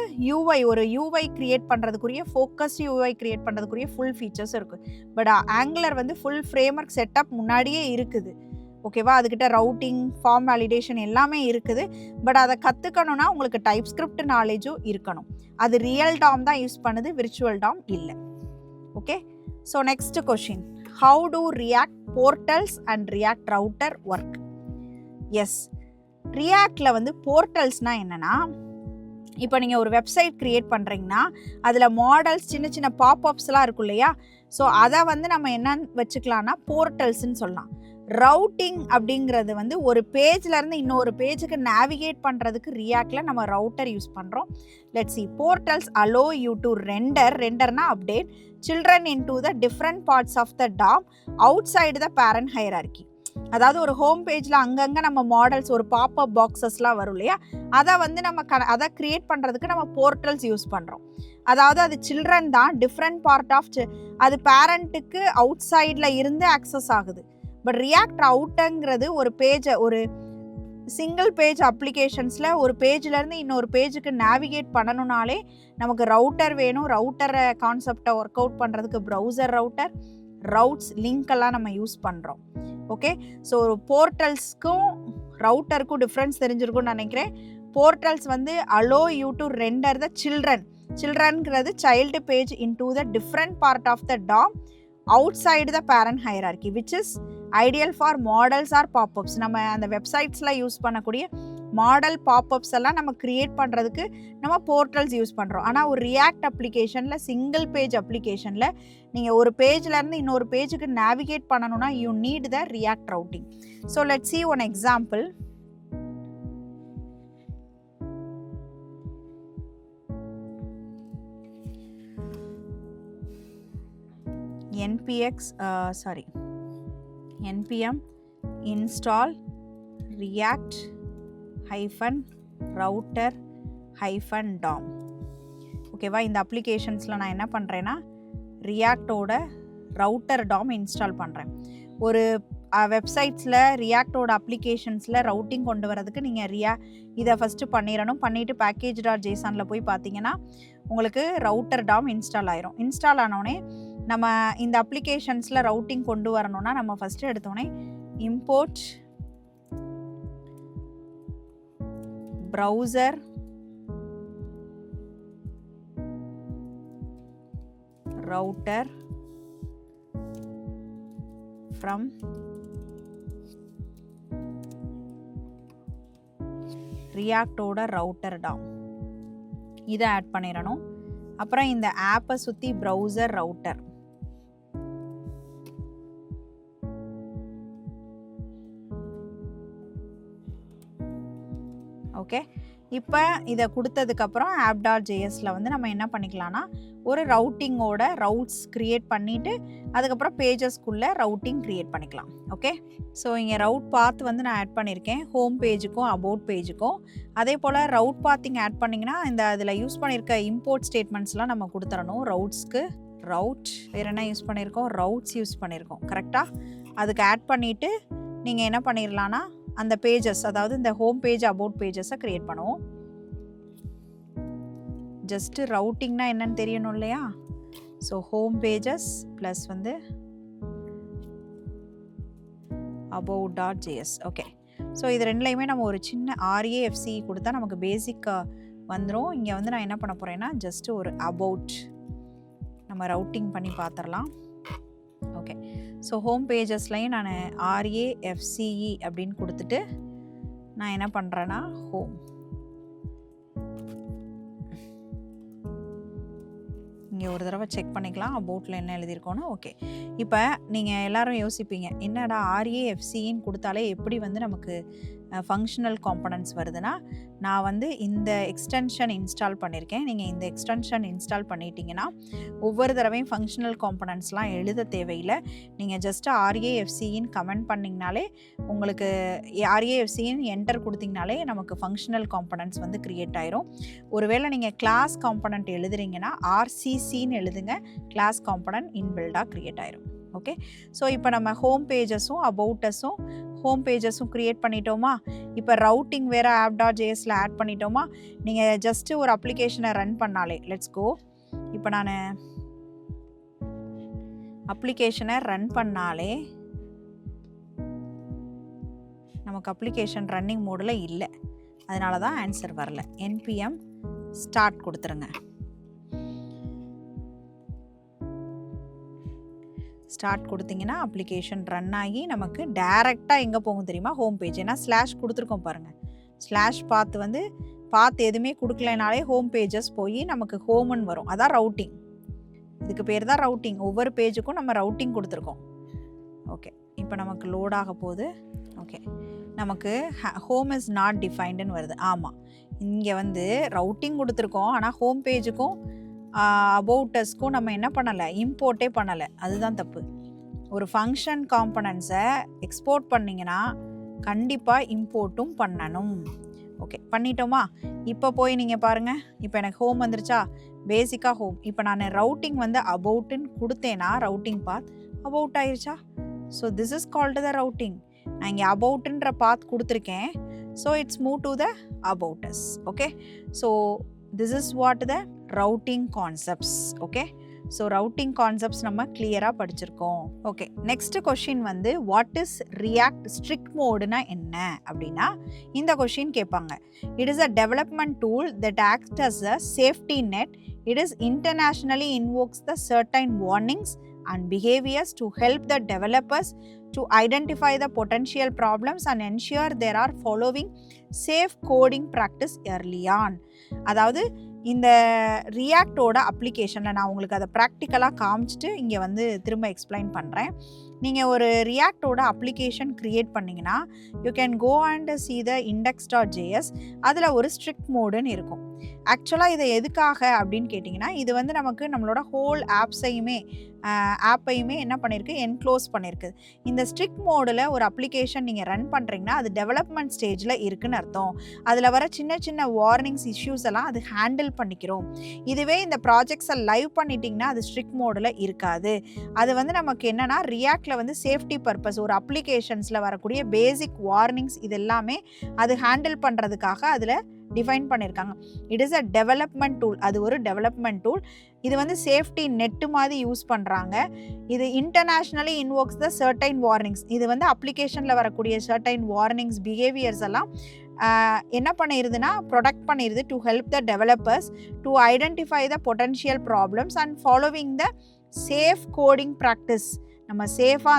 ஒரு UI create பண்ணுறதுக்குரிய, focused UI create பண்ணுறதுக்குரிய ஃபுல் ஃபீச்சர்ஸ் இருக்குது. பட் ஆங்குலர் வந்து ஃபுல் ஃப்ரேம்வொர்க் செட்டப் முன்னாடியே இருக்குது. ஓகேவா? அதுக்கிட்ட ரவுட்டிங், ஃபார்ம் வேலிடேஷன் எல்லாமே இருக்குது. பட் அதை கற்றுக்கணுன்னா உங்களுக்கு TypeScript நாலேஜும் இருக்கணும். அது ரியல் DOM தான் யூஸ் பண்ணுது, விர்ச்சுவல் DOM இல்லை. Okay, so next question, how to React portals and React router work. Yes, ரியாக்டில் வந்து போர்ட்டல்ஸ்னால் என்னென்னா, இப்போ நீங்கள் ஒரு வெப்சைட் க்ரியேட் பண்ணுறீங்கன்னா அதில் மாடல்ஸ் சின்ன சின்ன பாப்அப்ஸ்லாம் இருக்கும் இல்லையா, ஸோ அதை வந்து நம்ம என்னன்னு வச்சுக்கலாம்னா போர்ட்டல்ஸ்ன்னு சொல்லலாம். ரவுட்டிங் அப்படிங்கிறது வந்து ஒரு பேஜ்லேருந்து இன்னொரு பேஜுக்கு நேவிகேட் பண்ணுறதுக்கு ரியாக்டில் நம்ம ரவுட்டர் யூஸ் பண்ணுறோம். Let's see, portals allow you to ரெண்டர்னா update children into the different parts of the DOM outside the parent hierarchy. அதாவது ஒரு ஹோம் பேஜில் அங்கங்கே நம்ம மாடல்ஸ் ஒரு பாப்அப் பாக்ஸஸ்லாம் வரும் இல்லையா, அதை வந்து நம்ம அதை க்ரியேட் பண்ணுறதுக்கு நம்ம போர்ட்டல்ஸ் யூஸ் பண்ணுறோம். அதாவது அது சில்ட்ரன் தான், டிஃப்ரெண்ட் பார்ட் ஆஃப் அது பேரண்ட்டுக்கு அவுட் சைடில் இருந்து ஆக்சஸ் ஆகுது. பட் ரியாக்ட் ரவுட்டங்கிறது ஒரு பேஜை, ஒரு சிங்கிள் பேஜ் அப்ளிகேஷன்ஸில் ஒரு பேஜ்லேருந்து இன்னொரு பேஜுக்கு நேவிகேட் பண்ணணுனாலே நமக்கு ரவுட்டர் வேணும். ரவுட்டரை கான்செப்டை ஒர்க் அவுட் பண்ணுறதுக்கு ப்ரௌசர் ரவுட்டர், ரவுட்ஸ், லிங்க்கெல்லாம் நம்ம யூஸ் பண்ணுறோம். ஓகே, ஸோ போர்ட்டல்ஸ்க்கும் ரவுட்டருக்கும் டிஃப்ரென்ஸ் தெரிஞ்சிருக்கும்னு நினைக்கிறேன். போர்ட்டல்ஸ் வந்து allow you to render the சில்ட்ரன்ங்கிறது child page into the different part of the DOM outside the parent hierarchy which is ideal for models or pop-ups. நம்ம அந்த வெப்சைட்ஸில் use பண்ணக்கூடிய model pop-ups எல்லாம் நம்ம create பண்ணுறதுக்கு நம்ம portals use பண்ணுறோம். ஆனால் ஒரு ரியாக்ட் அப்ளிகேஷனில், சிங்கிள் பேஜ் அப்ளிகேஷனில் நீங்கள் ஒரு பேஜ்லேருந்து இன்னொரு பேஜுக்கு நேவிகேட் பண்ணணும்னா you need the react routing. So let's see one example. npm install react router DOM. ஓகேவா, இந்த அப்ளிகேஷன்ஸில் நான் என்ன பண்ணுறேன்னா ரியாக்டோட ரவுட்டர் DOM இன்ஸ்டால் பண்ணுறேன். ஒரு வெப்சைட்ஸில் ரியாக்டோட அப்ளிகேஷன்ஸில் ரவுட்டிங் கொண்டு வரதுக்கு நீங்கள் இதை ஃபஸ்ட்டு பண்ணிடணும். பண்ணிவிட்டு package.jsonல போய் பார்த்தீங்கன்னா உங்களுக்கு ரவுட்டர் DOM இன்ஸ்டால் ஆயிரும். இன்ஸ்டால் ஆனோடனே நம்ம இந்த அப்ளிகேஷன்ஸில் ரவுட்டிங் கொண்டு வரணும்னா நம்ம ஃபஸ்ட்டு எடுத்தோடனே இம்போர்ட் browser router from ரியாக்டோட ரவுட்டர் DOM இதை ஆட் பண்ணிடணும். அப்புறம் இந்த ஆப்பை சுற்றி ப்ரௌசர் ரவுட்டர், ஓகே. இப்போ இதை கொடுத்ததுக்கப்புறம் app.jsல வந்து நம்ம என்ன பண்ணிக்கலாம்னா ஒரு ரவுட்டிங்கோட ரவுட்ஸ் க்ரியேட் பண்ணிவிட்டு அதுக்கப்புறம் பேஜஸ்க்குள்ளே ரவுட்டிங் க்ரியேட் பண்ணிக்கலாம். ஓகே, ஸோ இங்கே ரவுட் பாத் வந்து நான் ஆட் பண்ணியிருக்கேன் ஹோம் பேஜுக்கும் அபவுட் பேஜுக்கும். அதே போல் ரவுட் பாத்திங் ஆட் பண்ணிங்கன்னா இந்த அதில் யூஸ் பண்ணியிருக்க இம்போர்ட் ஸ்டேட்மெண்ட்ஸ்லாம் நம்ம கொடுத்துடணும். ரவுட்ஸ்க்கு ரவுட், வேறு என்ன யூஸ் பண்ணியிருக்கோம், ரவுட்ஸ் யூஸ் பண்ணியிருக்கோம். கரெக்டாக அதுக்கு ஆட் பண்ணிவிட்டு நீங்கள் என்ன பண்ணிடலான்னா அந்த பேஜஸ், அதாவது இந்த ஹோம் பேஜ் அபவுட் பேஜஸை க்ரியேட் பண்ணுவோம். ஜஸ்ட்டு ரவுட்டிங்னா என்னன்னு தெரியணும் இல்லையா. ஸோ ஹோம் பேஜஸ் ப்ளஸ் வந்து about.js. ஓகே, ஸோ இது ரெண்டுலையுமே நம்ம ஒரு சின்ன RAFC கொடுத்தா நமக்கு பேசிக்காக வந்துடும். இங்கே வந்து நான் என்ன பண்ண போகிறேன்னா ஜஸ்ட்டு ஒரு அபவுட் நம்ம ரவுட்டிங் பண்ணி பார்த்துடலாம். ஓகே, ஸோ ஹோம் பேஜஸ்லையும் நான் RAFCE அப்படின்னு கொடுத்துட்டு நான் என்ன பண்ணுறேன்னா ஹோம், இங்கே ஒரு தடவை செக் பண்ணிக்கலாம் அபவுட்டில் என்ன எழுதியிருக்கோன்னு. ஓகே, இப்போ நீங்கள் எல்லோரும் யோசிப்பீங்க என்னடா RAFCன்னு கொடுத்தாலே எப்படி வந்து நமக்கு ஃபங்க்ஷனல் காம்பனன்ட்ஸ் வருதுன்னா, நான் வந்து இந்த எக்ஸ்டென்ஷன் இன்ஸ்டால் பண்ணியிருக்கேன். நீங்கள் இந்த எக்ஸ்டென்ஷன் இன்ஸ்டால் பண்ணிட்டீங்கன்னா ஒவ்வொரு தடவையும் ஃபங்க்ஷனல் காம்பனன்ட்ஸ்லாம் எழுத தேவையில்லை. நீங்கள் ஜஸ்ட்டு RAFCன்னு கமெண்ட் பண்ணிங்கனாலே உங்களுக்கு RAFCன்னு என்டர் கொடுத்தீங்கனாலே நமக்கு ஃபங்க்ஷனல் காம்பனன்ட்ஸ் வந்து க்ரியேட் ஆயிரும். ஒருவேளை நீங்கள் கிளாஸ் காம்பனன்ட் எழுதுறீங்கன்னா RCCன்னு எழுதுங்க, கிளாஸ் காம்பனன்ட் இன்பில்டாக க்ரியேட் ஆயிரும். ஓகே, ஸோ இப்போ நம்ம ஹோம் பேஜஸும் அபவுட்டஸும் ஹோம் பேஜஸும் க்ரியேட் பண்ணிட்டோமா. இப்போ ரவுட்டிங் வேறு app.jsல ஆட் பண்ணிட்டோமா. நீங்கள் ஜஸ்ட்டு ஒரு அப்ளிகேஷனை ரன் பண்ணாலே, லெட்ஸ் கோ, இப்போ நான் அப்ளிகேஷனை ரன் பண்ணாலே நமக்கு அப்ளிகேஷன் ரன்னிங் மோடில் இல்லை, அதனால தான் ஆன்சர் வரல. npm ஸ்டார்ட் கொடுத்துருங்க. ஸ்டார்ட் கொடுத்தீங்கன்னா அப்ளிகேஷன் ரன் ஆகி நமக்கு டைரெக்டாக எங்கே போகும் தெரியுமா, ஹோம் பேஜ். ஏன்னா ஸ்லாஷ் கொடுத்துருக்கோம் பாருங்கள். ஸ்லாஷ் பாத் எதுவுமே கொடுக்கலனாலே ஹோம் பேஜஸ் போய் நமக்கு ஹோம்னு வரும். அதான் ரவுட்டிங். இதுக்கு பேர் தான் ரவுட்டிங். ஒவ்வொரு பேஜுக்கும் நம்ம ரவுட்டிங் கொடுத்துருக்கோம். ஓகே, இப்போ நமக்கு லோட் ஆக போகுது. ஓகே, நமக்கு ஹோம் இஸ் நாட் டிஃபைன்டுன்னு வருது. ஆமாம், இங்கே வந்து ரவுட்டிங் கொடுத்துருக்கோம், ஆனால் ஹோம் பேஜுக்கும் அபவுட்டஸ்க்கும் நம்ம என்ன பண்ணலை, இம்போர்ட்டே பண்ணலை. அதுதான் தப்பு. ஒரு ஃபங்க்ஷன் காம்பனன்ட்ஸை எக்ஸ்போர்ட் பண்ணிங்கன்னா கண்டிப்பாக இம்போர்ட்டும் பண்ணணும். ஓகே, பண்ணிட்டோமா? இப்போ போய் நீங்கள் பாருங்கள், இப்போ எனக்கு ஹோம் வந்துருச்சா, பேசிக்காக ஹோம். இப்போ நான் ரவுட்டிங் வந்து அபவுட்டுன்னு கொடுத்தேன்னா ரவுட்டிங் பாத் அபவுட் ஆயிடுச்சா? So this is called the routing. நான் இங்கே அபவுட்டுன்ற பாத் கொடுத்துருக்கேன். So it's move to the about us. Okay, so this is what the routing concepts. Okay, so routing concepts நம்ம கிளியராக படிச்சிருக்கோம். ஓகே, நெக்ஸ்ட் கொஷின் வந்து what is React strict மோடுனா என்ன அப்படின்னா இந்த கொஷின் கேட்பாங்க. It is a development tool that acts as a safety net. It is internationally invokes the certain warnings and behaviors to help the developers to identify the potential problems and ensure there are following safe coding practice early on. அதாவது இந்த ரியாக்டோட அப்ளிகேஷனில் நான் உங்களுக்கு அதை ப்ராக்டிக்கலாக காமிச்சிட்டு இங்கே வந்து திரும்ப எக்ஸ்பிளைன் பண்ணுறேன். நீங்கள் ஒரு ரியாக்டோட அப்ளிகேஷன் க்ரியேட் பண்ணிங்கன்னா you can go and see the index.js. அதில் ஒரு ஸ்ட்ரிக்ட் மோடுன்னு இருக்கும். ஆக்சுவலாக இதை எதுக்காக அப்படின்னு கேட்டிங்கன்னா, இது வந்து நமக்கு நம்மளோட ஹோல் ஆப்பையுமே என்ன பண்ணியிருக்கு, என்க்ளோஸ் பண்ணியிருக்கு. இந்த ஸ்ட்ரிக்ட் மோடில் ஒரு அப்ளிகேஷன் நீங்கள் ரன் பண்ணுறீங்கன்னா அது டெவலப்மெண்ட் ஸ்டேஜில் இருக்குன்னு அர்த்தம். அதில் வர சின்ன சின்ன வார்னிங்ஸ் இஷ்யூஸ் எல்லாம் அது ஹேண்டில் பண்ணிக்கிறோம். இதுவே இந்த ப்ராஜெக்ட்ஸை லைவ் பண்ணிட்டிங்கன்னா அது ஸ்ட்ரிக்ட் மோடில் இருக்காது. அது வந்து நமக்கு என்னென்னா ரியாக்டில் வந்து சேஃப்டி பர்பஸ், ஒரு அப்ளிகேஷன்ஸில் வரக்கூடிய பேசிக் வார்னிங்ஸ் இது எல்லாமே அது ஹேண்டில் பண்ணுறதுக்காக அதில் டிஃபைன் பண்ணியிருக்காங்க. It is a development tool. அது ஒரு டெவலப்மெண்ட் டூல். இது வந்து சேஃப்டி நெட்டு மாதிரி யூஸ் பண்ணுறாங்க. இது இன்டர்நேஷ்னலி இன்வோக்ஸ் த சர்டைன் வார்னிங்ஸ். இது வந்து அப்ளிகேஷனில் வரக்கூடிய சர்டைன் வார்னிங்ஸ் பிஹேவியர்ஸ் எல்லாம் என்ன பண்ணிடுதுன்னா ப்ரொடெக்ட் பண்ணிடுது to help the developers to identify the potential problems and following the safe coding practice. நம்ம சேஃபாக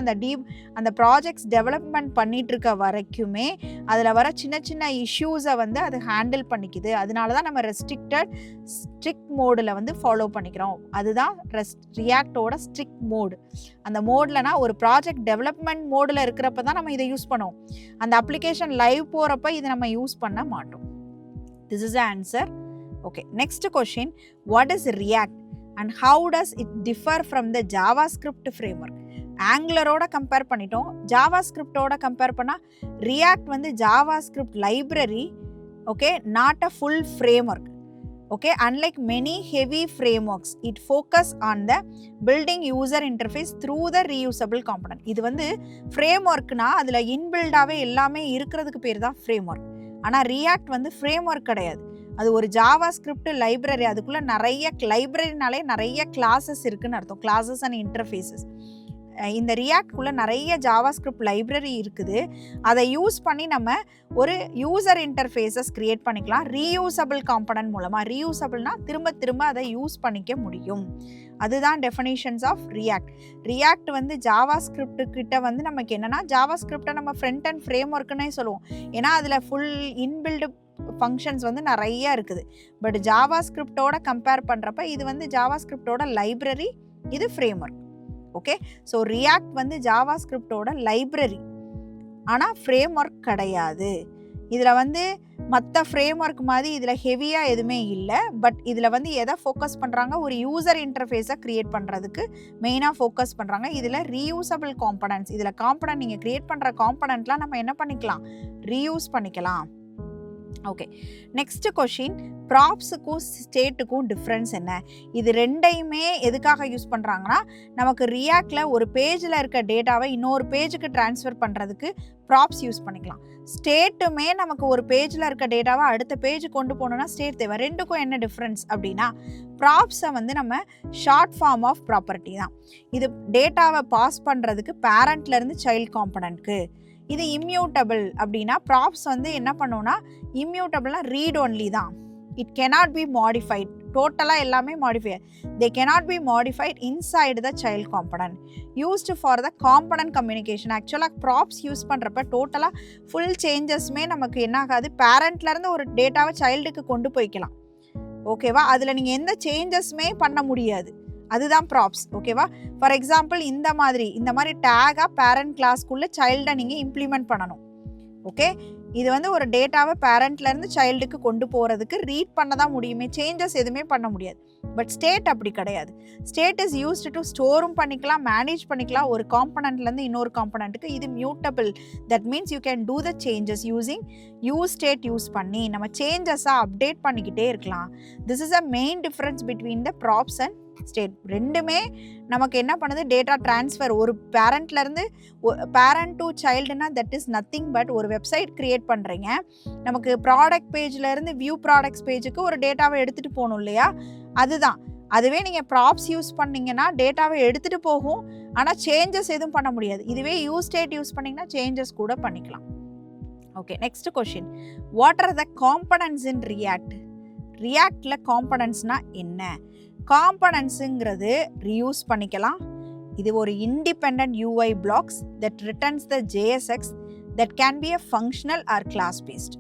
அந்த ப்ராஜெக்ட்ஸ் டெவலப்மெண்ட் பண்ணிகிட்ருக்க வரைக்குமே அதில் வர சின்ன சின்ன இஷ்யூஸை வந்து அது ஹேண்டில் பண்ணிக்குது. அதனால தான் நம்ம ஸ்ட்ரிக்ட் மோடில் வந்து ஃபாலோ பண்ணிக்கிறோம். அதுதான் ரியாக்டோட ஸ்ட்ரிக்ட் மோடு. அந்த மோட்லனா ஒரு ப்ராஜெக்ட் டெவலப்மெண்ட் மோடில் இருக்கிறப்ப தான் நம்ம இதை யூஸ் பண்ணுவோம். அந்த அப்ளிகேஷன் லைவ் போகிறப்ப இதை நம்ம யூஸ் பண்ண மாட்டோம். This is the answer. Okay, next question, what is React and how does it differ from the JavaScript framework? ஆங்குலரோட கம்பேர் பண்ணிட்டோம், ஜாவாஸ்கிரிப்டோட கம்பேர் பண்ணால் ரியாக்ட் வந்து JavaScript library. Okay, not a full framework. Okay, unlike many heavy frameworks it focus on the building user interface through the reusable component. இது வந்து ஃப்ரேம்ஒர்க்னா அதில் இன்பில்டாகவே எல்லாமே இருக்கிறதுக்கு பேர் தான் ஃப்ரேம்ஒர்க். ஆனால் ரியாக்ட் வந்து ஃப்ரேம்ஒர்க் கிடையாது. அது ஒரு ஜாவாஸ்கிரிப்ட் லைப்ரரி. அதுக்குள்ளே லைப்ரரினாலே நிறைய கிளாஸஸ் இருக்குன்னு அர்த்தம், கிளாஸஸ் அண்ட் இன்டர்ஃபேஸஸ். இந்த ரியாக்ட்குள்ளே நிறைய ஜாவாஸ்கிரிப்ட் லைப்ரரி இருக்குது. அதை யூஸ் பண்ணி நம்ம ஒரு யூசர் இன்டர்ஃபேஸஸ் க்ரியேட் பண்ணிக்கலாம் ரீயூசபிள் காம்பனன்ட் மூலமாக. ரீயூசபிள்னா திரும்ப திரும்ப அதை யூஸ் பண்ணிக்க முடியும். அதுதான் டெஃபினிஷன்ஸ் ஆஃப் ரியாக்ட். ரியாக்ட் வந்து ஜாவாஸ்கிரிப்ட் கிட்ட வந்து நமக்கு என்னென்னா, ஜாவாஸ்கிரிப்டை நம்ம ஃப்ரண்ட் அண்ட் ஃப்ரேம் ஒர்க்குன்னே சொல்லுவோம். ஏன்னா அதில் ஃபுல் இன்பில்டு ஃபங்க்ஷன்ஸ் வந்து நிறைய இருக்குது. பட் ஜாவாஸ்கிரிப்டோட கம்பேர் பண்ணுறப்ப இது வந்து ஜாவாஸ்கிரிப்டோட லைப்ரரி, இது frame work. Okay, so react வந்து ஜாவாஸ்கிரிப்டோட லைப்ரரி, ஆனால் ஃப்ரேம் ஒர்க் கிடையாது. இதில் வந்து மற்ற ஃப்ரேம் ஒர்க் மாதிரி இதில் ஹெவியாக எதுவுமே இல்லை. பட் இதில் வந்து எதை ஃபோக்கஸ் பண்ணுறாங்க, ஒரு யூசர் இன்டர்ஃபேஸை க்ரியேட் பண்ணுறதுக்கு மெயினாக ஃபோக்கஸ் பண்ணுறாங்க. இதில் ரீயூசபிள் காம்பனன்ட்ஸ், இதில் காம்பனன்ட் நீங்கள் க்ரியேட் பண்ணுற காம்பனன்ட்லாம் நம்ம என்ன பண்ணிக்கலாம், ரீயூஸ் பண்ணிக்கலாம். ஓகே, நெக்ஸ்ட் கொஷின், ப்ராப்ஸுக்கும் ஸ்டேட்டுக்கும் டிஃப்ரென்ஸ் என்ன? இது ரெண்டையுமே எதுக்காக யூஸ் பண்ணுறாங்கன்னா, நமக்கு ரியாக்டில் ஒரு பேஜில் இருக்க டேட்டாவை இன்னொரு பேஜுக்கு ட்ரான்ஸ்ஃபர் பண்ணுறதுக்கு ப்ராப்ஸ் யூஸ் பண்ணிக்கலாம். ஸ்டேட்டுமே நமக்கு ஒரு பேஜில் இருக்க டேட்டாவை அடுத்த பேஜுக்கு கொண்டு போகணுன்னா ஸ்டேட் தேவை. ரெண்டுக்கும் என்ன டிஃப்ரென்ஸ் அப்படின்னா, ப்ராப்ஸை வந்து நம்ம ஷார்ட் ஃபார்ம் ஆஃப் ப்ராப்பர்ட்டி தான். இது டேட்டாவை பாஸ் பண்ணுறதுக்கு பேரண்ட்லேருந்து சைல்ட் காம்பனன்ட்க்கு. இது இம்யூட்டபிள் அப்படின்னா ப்ராப்ஸ் வந்து என்ன பண்ணுவோன்னா, இம்யூட்டபிள்னா ரீட் ஒன்லி தான். இட் கெனாட் பி மாடிஃபைட் டோட்டலாக எல்லாமே modify. They cannot be modified inside the child component used for the component communication. ஆக்சுவலாக ப்ராப்ஸ் யூஸ் பண்ணுறப்ப டோட்டலாக ஃபுல் சேஞ்சஸ்மே நமக்கு என்ன ஆகாது, பேரண்ட்லேருந்து ஒரு டேட்டாவை சைல்டுக்கு கொண்டு போய்க்கலாம். ஓகேவா? அதில் நீங்கள் எந்த சேஞ்சஸுமே பண்ண முடியாது. அதுதான் ப்ராப்ஸ். ஓகேவா? ஃபார் எக்ஸாம்பிள் இந்த மாதிரி டேகாக பேரண்ட் கிளாஸ்க்குள்ளே சைல்டை நீங்கள் இம்ப்ளிமெண்ட் பண்ணணும். ஓகே, இது வந்து ஒரு டேட்டாவை பேரண்ட்லேருந்து சைல்டுக்கு கொண்டு போகிறதுக்கு ரீட் பண்ண தான் முடியுமே, சேஞ்சஸ் எதுவுமே பண்ண முடியாது. பட் ஸ்டேட் அப்படி கிடையாது. ஸ்டேட் இஸ் யூஸ்டு டு ஸ்டோரும் பண்ணிக்கலாம், மேனேஜ் பண்ணிக்கலாம். ஒரு காம்பனண்ட்லேருந்து இன்னொரு காம்பனண்ட்டுக்கு இது mutable. That means you can do the changes using use state use பண்ணி நம்ம சேஞ்சஸாக அப்டேட் பண்ணிக்கிட்டே இருக்கலாம். This is a main difference between the props and state. ரெண்டுமே நமக்கு என்ன பண்ணுது, டேட்டா ட்ரான்ஸ்ஃபர். ஒரு பேரண்ட்லேருந்து பேரண்ட் டு சைல்டுனா தட் இஸ் நத்திங் பட் ஒரு வெப்சைட் க்ரியேட் பண்ணுறீங்க, நமக்கு ப்ராடக்ட் பேஜ்லேருந்து வியூ ப்ராடக்ட்ஸ் பேஜுக்கு ஒரு டேட்டாவை எடுத்துகிட்டு போகணும் இல்லையா? அதுதான். அதுவே நீங்கள் ப்ராப்ஸ் யூஸ் பண்ணிங்கன்னா டேட்டாவை எடுத்துகிட்டு போகும், ஆனால் சேஞ்சஸ் எதுவும் பண்ண முடியாது. இதுவே யூஸ் ஸ்டேட் யூஸ் பண்ணிங்கன்னா சேஞ்சஸ் கூட பண்ணிக்கலாம். ஓகே, next question. What are the components in React? ரியாக்டில் காம்பனன்ட்ஸ்னால் என்ன? காம்பனன்ட்ஸுங்கிறது ரீயூஸ் பண்ணிக்கலாம். இது ஒரு independent UI blocks that returns the JSX that can be a functional or class based.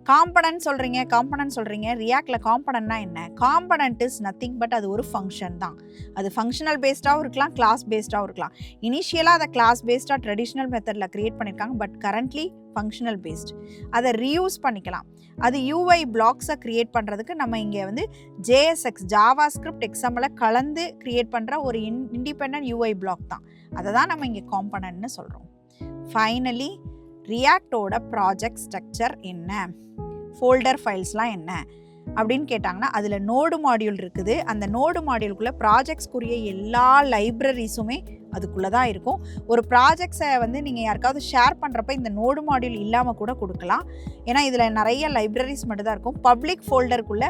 Component சொல்கிறீங்க. ரியாக்டில் காம்பனன்ட்னா என்ன? காம்பனன்ட் இஸ் நத்திங் பட் அது ஒரு ஃபங்க்ஷன் தான். அது ஃபங்க்ஷனல் பேஸ்டாகவும் இருக்கலாம், கிளாஸ் பேஸ்டாகவும் இருக்கலாம். இனிஷியலாக அதை கிளாஸ் பேஸ்டாக ட்ரெடிஷ்னல் மெத்தடில் க்ரியேட் பண்ணியிருக்காங்க, பட் கரண்ட்லி ஃபங்க்ஷனல் பேஸ்ட். அதை ரீயூஸ் பண்ணிக்கலாம். அது UI பிளாக்ஸை க்ரியேட் பண்ணுறதுக்கு நம்ம இங்கே வந்து JSX ஜாவா ஸ்கிரிப்ட் XML கலந்து க்ரியேட் பண்ணுற ஒரு இண்டிபெண்ட் UI பிளாக் தான். அதை தான் நம்ம இங்கே காம்பனன்ட்னு சொல்கிறோம். ஃபைனலி ரியாக்டோட ப்ராஜெக்ட் ஸ்ட்ரக்சர் என்ன, ஃபோல்டர் ஃபைல்ஸ்லாம் என்ன அப்படின்னு கேட்டாங்கன்னா, அதில் நோடு மாடியூல் இருக்குது. அந்த நோடு மாடியூலுக்குள்ளே ப்ராஜெக்ட்ஸ்க்குரிய எல்லா லைப்ரரிஸுமே அதுக்குள்ளே தான் இருக்கும். ஒரு ப்ராஜெக்ட்ஸை வந்து நீங்கள் யாருக்காவது ஷேர் பண்ணுறப்ப இந்த நோடு மாடியூல் இல்லாமல் கூட கொடுக்கலாம். ஏன்னா இதில் நிறைய லைப்ரரிஸ் மட்டும் தான் இருக்கும். பப்ளிக் ஃபோல்டருக்குள்ளே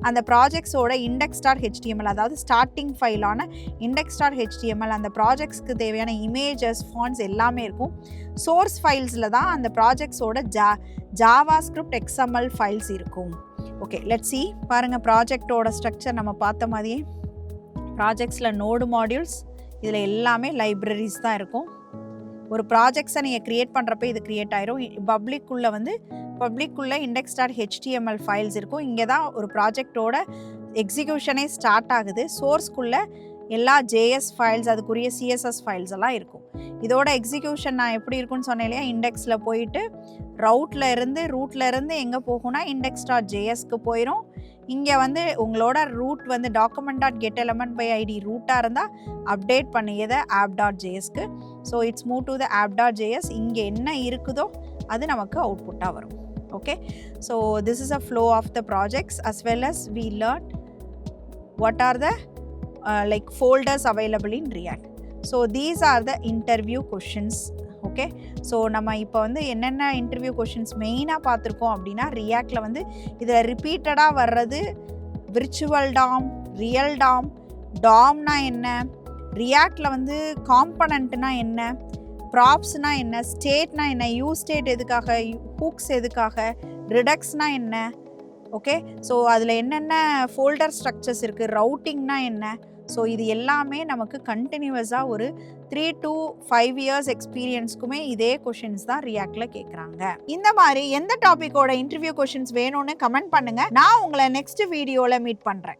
அந்த ப்ராஜெக்ட்ஸோட index.html, அதாவது ஸ்டார்டிங் ஃபைலான index.html, அந்த ப்ராஜெக்ட்ஸ்க்கு தேவையான இமேஜஸ், ஃபாண்ட்ஸ் எல்லாமே இருக்கும். சோர்ஸ் ஃபைல்ஸில் தான் அந்த ப்ராஜெக்ட்ஸோட ஜாவா ஸ்கிரிப்ட் XML ஃபைல்ஸ் இருக்கும். Okay, let's see. பாருங்கள், ப்ராஜெக்டோட ஸ்ட்ரக்சர் நம்ம பார்த்த மாதிரியே ப்ராஜெக்ட்ஸில் நோடு மாடியூல்ஸ், இதில் எல்லாமே லைப்ரரிஸ் தான் இருக்கும். ஒரு ப்ராஜெக்ட்ஸை நீங்கள் க்ரியேட் பண்ணுறப்ப இது க்ரியேட் ஆயிரும். பப்ளிக்குள்ளே index.html ஃபைல்ஸ் இருக்கும். இங்கே தான் ஒரு ப்ராஜெக்டோட எக்ஸிக்யூஷனே ஸ்டார்ட் ஆகுது. சோர்ஸ்க்குள்ளே எல்லா JS ஃபைல்ஸ், அதுக்குரிய CSS ஃபைல்ஸ் எல்லாம் இருக்கும். இதோட எக்ஸிக்யூஷன் நான் எப்படி இருக்குன்னு சொன்னேன் இல்லையா, இண்டெக்ஸில் போயிட்டு ரூட்டில் இருந்து எங்கே போகும்னா index.jsக்கு போயிடும். இங்கே வந்து உங்களோட ரூட் வந்து document.getElementById ரூட்டாக இருந்தால் அப்டேட் பண்ணியதை app.jsக்கு. So it's move to the app.js. இங்கே என்ன இருக்குதோ அது நமக்கு அவுட்புட்டாக வரும். Okay, so this is a flow of the projects as well as we learned what are the like folders available in React. So these are the interview questions. Okay, so நம்ம இப்போ வந்து என்னென்ன இன்டர்வியூ கொஷின்ஸ் மெயினாக பார்த்துருக்கோம் அப்படின்னா, ரியாக்டில் வந்து இதில் ரிப்பீட்டடாக வர்றது விர்ச்சுவல் டாம், ரியல் டாம், டாம்னா என்ன, ரியாக்டில் வந்து காம்பனண்ட்னா என்ன, ப்ராப்ஸ்னா என்ன, ஸ்டேட்னா என்ன, யூஸ் ஸ்டேட் எதுக்காக, ஹூக்ஸ் எதுக்காக, ரிடக்ஸ்னா என்ன. ஓகே, ஸோ அதில் என்னென்ன ஃபோல்டர் ஸ்ட்ரக்சர்ஸ் இருக்குது, ரவுட்டிங்னா என்ன. ஸோ இது எல்லாமே நமக்கு கண்டினியூவஸாக ஒரு 3 to 5 years எக்ஸ்பீரியன்ஸ்க்குமே இதே கொஷின்ஸ் தான் ரியாக்டில் கேட்குறாங்க. இந்த மாதிரி எந்த டாப்பிக்கோட இன்டர்வியூ கொஷின்ஸ் வேணும்னு கமெண்ட் பண்ணுங்கள். நான் உங்களை நெக்ஸ்ட் வீடியோவில் மீட் பண்ணுறேன்.